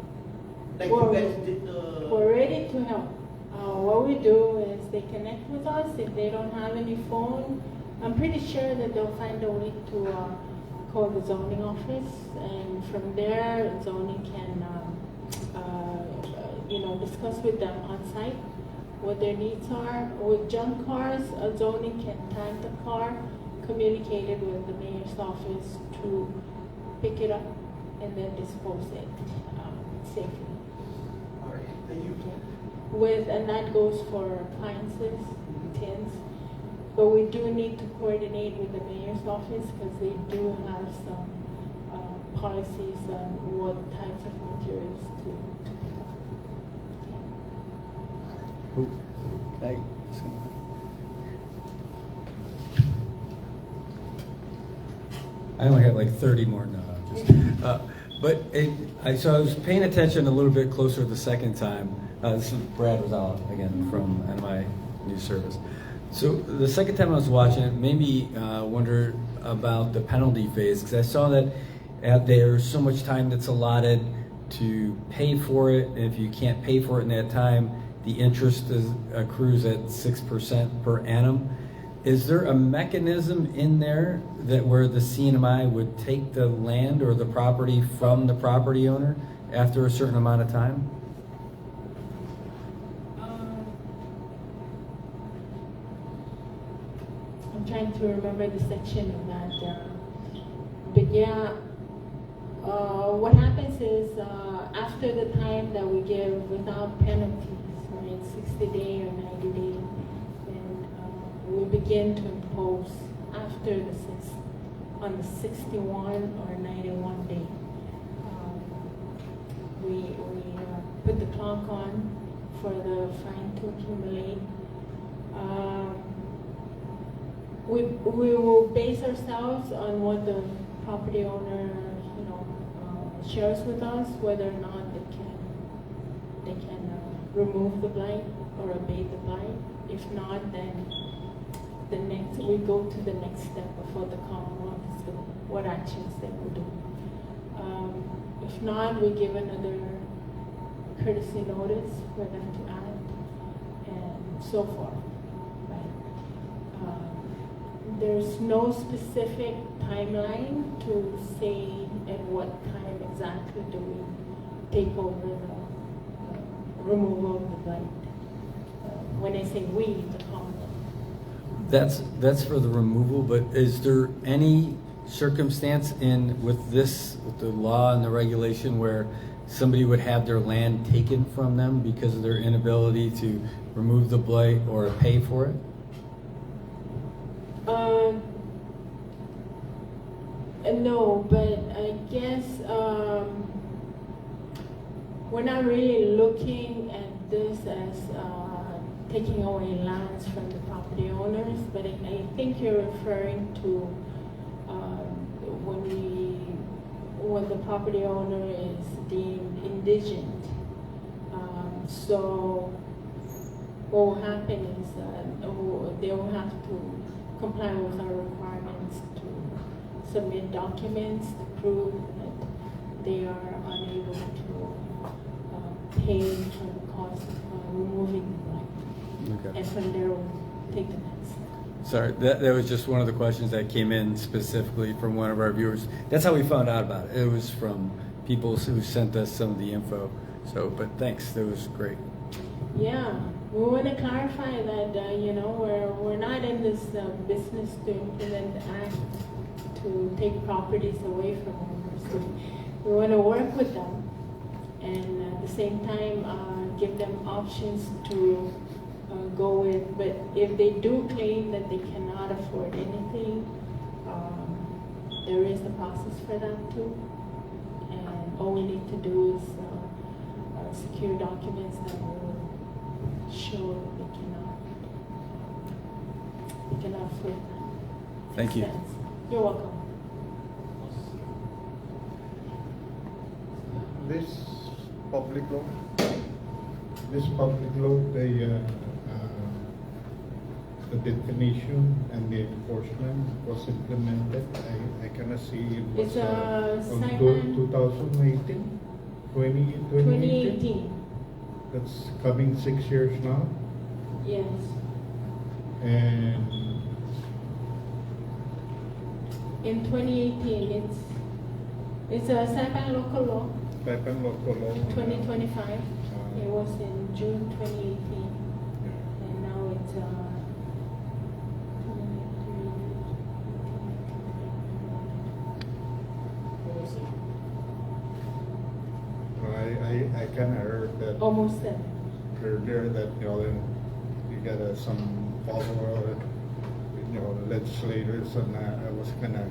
Speaker 5: Like you guys did the.
Speaker 2: We're ready to help. What we do is they connect with us. If they don't have any phone, I'm pretty sure that they'll find a way to call the zoning office, and from there, zoning can discuss with them on site what their needs are. With junk cars, zoning can tag the car, communicate it with the mayor's office to pick it up and then dispose it safely.
Speaker 5: All right. Thank you.
Speaker 2: And that goes for appliances, tins. But we do need to coordinate with the mayor's office because they do have some policies on what types of materials to pick up.
Speaker 1: Okay. I only have like 30 more now. So I was paying attention a little bit closer the second time. This is Brad was out again from NMI News Service. So the second time I was watching it, made me wonder about the penalty phase, because I saw that there's so much time that's allotted to pay for it, and if you can't pay for it in that time, the interest accrues at 6% per annum. Is there a mechanism in there that where the CNMI would take the land or the property from the property owner after a certain amount of time?
Speaker 2: I'm trying to remember the section of that. But yeah, what happens is after the time that we give without penalties, right, 60 day or 90 day, and we begin to impose after on the 61 or 91 day. We put the clock on for the fine to accumulate. We will base ourselves on what the property owner, shares with us, whether or not they can remove the blight or abate the blight. If not, then we go to the next step of what the Commonwealth is doing, what actions they will do. If not, we give another courtesy notice for them to act, and so forth. There's no specific timeline to say at what time exactly do we take over the removal of the blight. When I say we, the Commonwealth.
Speaker 1: That's for the removal, but is there any circumstance with the law and the regulation where somebody would have their land taken from them because of their inability to remove the blight or pay for it?
Speaker 2: No, but I guess we're not really looking at this as taking away lands from the property owner. owners, but I think you're referring to when the property owner is deemed indigent. So what will happen is they will have to comply with our requirements to submit documents to prove that they are unable to pay for the cost of removing the blight.
Speaker 1: Okay.
Speaker 2: And from there, we'll take the next step.
Speaker 1: Sorry, that was just one of the questions that came in specifically from one of our viewers. That's how we found out about it. It was from people who sent us some of the info. So, but thanks, that was great.
Speaker 2: Yeah, we want to clarify that we're not in this business to implement the act to take properties away from owners. So we want to work with them and at the same time give them options to go with. But if they do claim that they cannot afford anything, there is a process for that too. And all we need to do is secure documents that will show that they cannot afford that.
Speaker 1: Thank you.
Speaker 2: expense. You're welcome.
Speaker 6: This public law, the definition and the enforcement was implemented. I cannot see it was
Speaker 2: It's a
Speaker 6: on
Speaker 2: Saipan
Speaker 6: 2018, 2018.
Speaker 2: 2018.
Speaker 6: That's coming 6 years now,
Speaker 2: Yes.
Speaker 6: and
Speaker 2: In 2018, it's a Saipan local law,
Speaker 6: Saipan local law.
Speaker 2: 2025. It was in June 2018, and now it's
Speaker 6: I kind of heard that
Speaker 2: almost there.
Speaker 6: earlier that you got some follower legislators, and I was kind of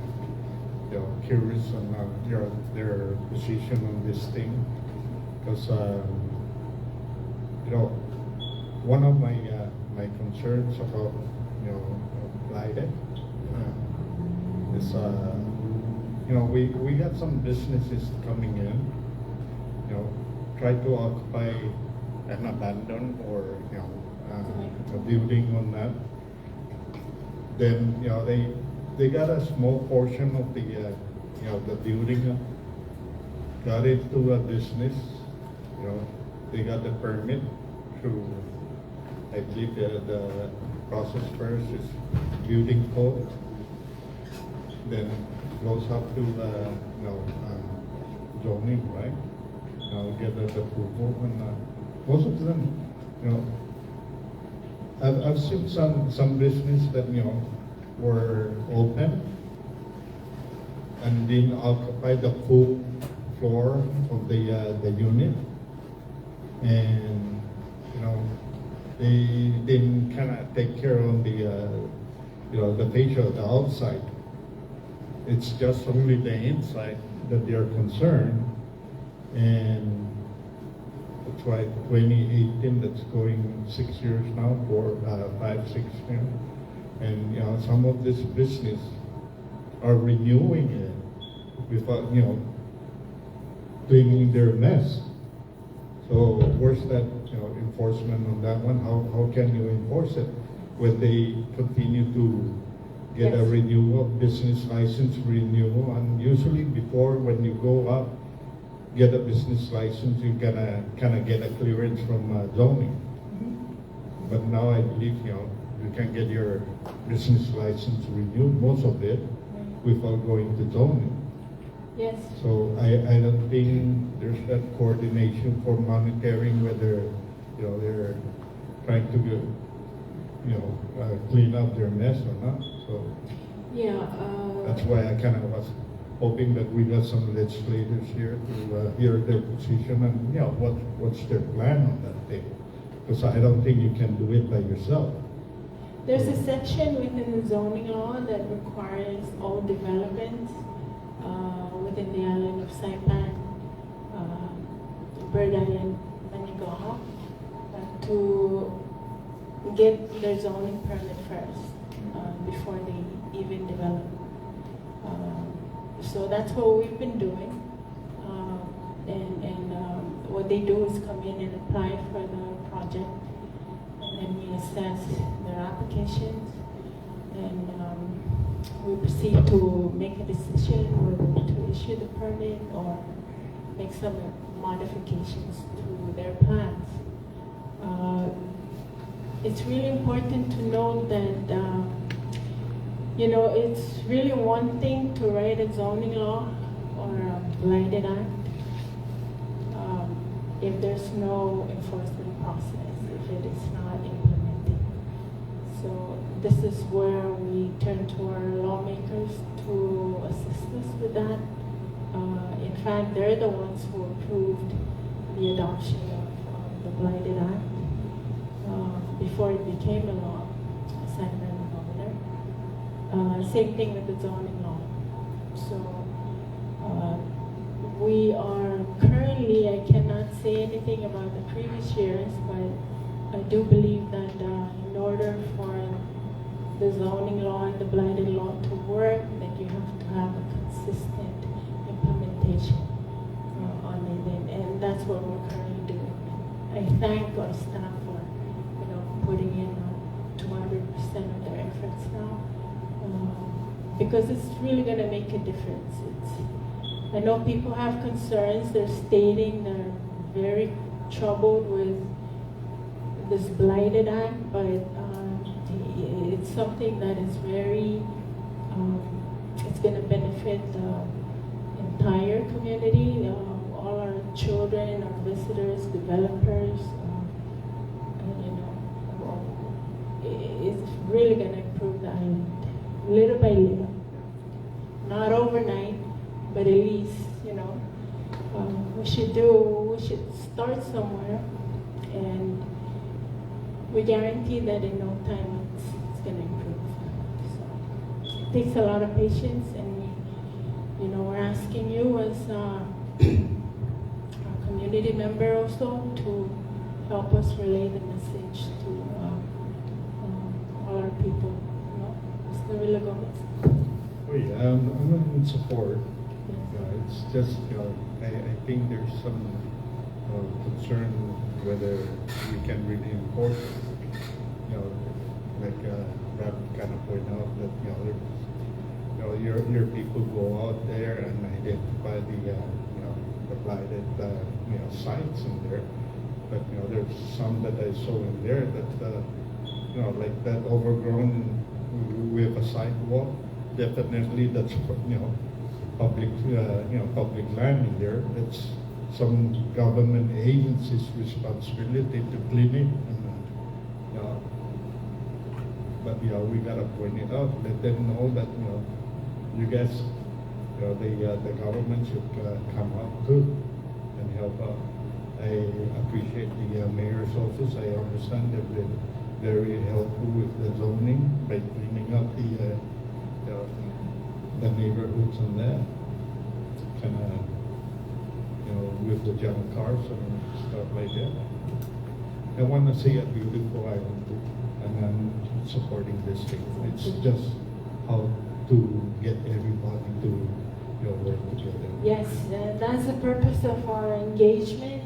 Speaker 6: curious on their position on this thing, because one of my concerns about Blighted is we got some businesses coming in, try to occupy an abandoned or a building on that. Then they got a small portion of the building, got it to a business. They got the permit through, I believe the process first is building code, then goes up to zoning, right? Get the approval, and most of them, I've seen some business that were open and didn't occupy the full floor of the unit, and they didn't kind of take care of the facial, the outside. It's just only the inside that they are concerned, and that's why 2018, that's going 6 years now, 5, 6 years. And some of this business are renewing it without cleaning their mess. So where's that enforcement on that one? How can you enforce it when they continue to get a
Speaker 2: Yes.
Speaker 6: renewal, business license renewal? And usually before, when you go up, get a business license, you gotta kind of get a clearance from zoning. But now I believe you can get your business license renewed, most of it, without going to zoning.
Speaker 2: Yes.
Speaker 6: So I don't think there's that coordination for monitoring whether they're trying to clean up their mess or not. So
Speaker 2: Yeah.
Speaker 6: that's why I kind of was hoping that we got some legislators here to hear their position and what's their plan on that thing. Because I don't think you can do it by yourself.
Speaker 2: There's a section within the zoning law that requires all developments within the island of Saipan, Bird Island, Manigaha, to get their zoning permit first. So that's what we've been doing. What they do is come in and apply for the project, and then we assess their applications, and we proceed to make a decision whether to issue the permit or make some modifications to their plans. It's really important to know that it's really one thing to write a zoning law or a blighted act if there's no enforcement process, if it is not implemented. So this is where we turn to our lawmakers to assist us with that. In fact, they're the ones who approved the adoption of the Blighted Act before it became a law, signed by the governor. Same thing with the zoning law. So we are currently, I cannot say anything about the previous years, but I do believe that in order for the zoning law and the blighted law to work, that you have to have a consistent implementation on it, and that's what we're currently doing. I thank our staff for putting in 200% of their efforts now, because it's really going to make a difference. I know people have concerns. They're stating they're very troubled with this Blighted Act, but it's something that is very, it's going to benefit the entire community, all our children, our visitors, developers, it's really going to improve the island, little by little. Not overnight, but at least, we should start somewhere, and we guarantee that in no time it's going to improve. So it takes a lot of patience, and we're asking you as a community member also to help us relay the message to all our people. Mr. Villagomez.
Speaker 6: Oh yeah, I'm in support. It's just, I think there's some concern whether we can really enforce it. Like Rob kind of pointed out that your people go out there and identify the blighted sites in there, but there's some that I saw in there that like that overgrown with a sidewalk. Definitely, that's public public land in there. It's some government agency's responsibility to clean it. And, but we gotta point it out. Let them know that you guys, the government should come up too and help out. I appreciate the mayor's office. I understand they've been very helpful with the zoning by cleaning up the neighborhoods and that kind of, with the junk cars and stuff like that. I want to see a beautiful island too, and I'm supporting this thing. It's just how to get everybody to work together.
Speaker 2: Yes, that's the purpose of our engagement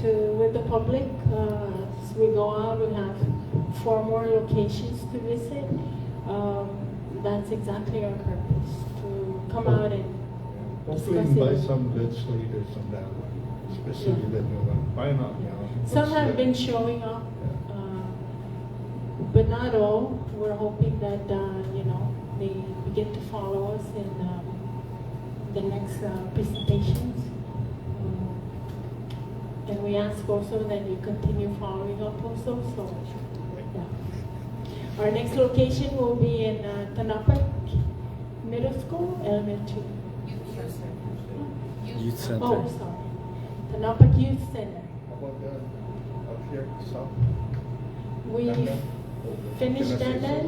Speaker 2: with the public. As we go out, we have 4 more locations to visit. That's exactly our purpose, to come out and
Speaker 6: hopefully invite some legislators on that one, especially that why not?
Speaker 2: Some have been showing up, but not all. We're hoping that they begin to follow us in the next presentations, and we ask also that you continue following up also. So, yeah. Our next location will be in Tanapak Middle School, Elementary.
Speaker 1: Youth Center.
Speaker 2: Oh, sorry. Tanapak Youth Center.
Speaker 6: How about up here south?
Speaker 2: We finished Dandan.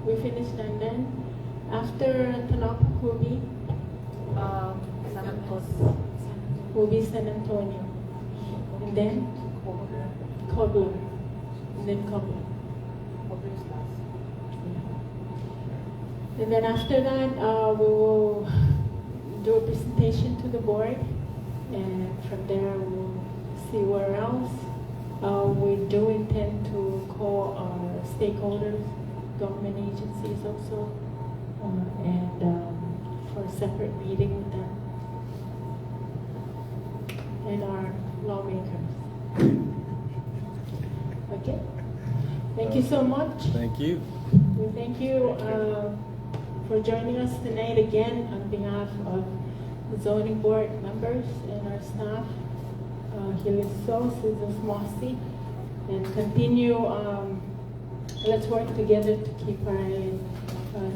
Speaker 2: We finished Dandan. After Tanapak will be San Antonio. And then Cobbler. And then Cobbler. And then after that, we will do a presentation to the board, and from there we'll see where else. We do intend to call our stakeholders, government agencies also, and for a separate meeting with them and our lawmakers. Okay? Thank you so much.
Speaker 1: Thank you.
Speaker 2: We thank you for joining us tonight again on behalf of the zoning board members and our staff. Hilisos, Susan Mossy, and continue. Let's work together to keep our island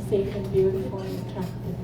Speaker 2: safe and beautiful and attractive.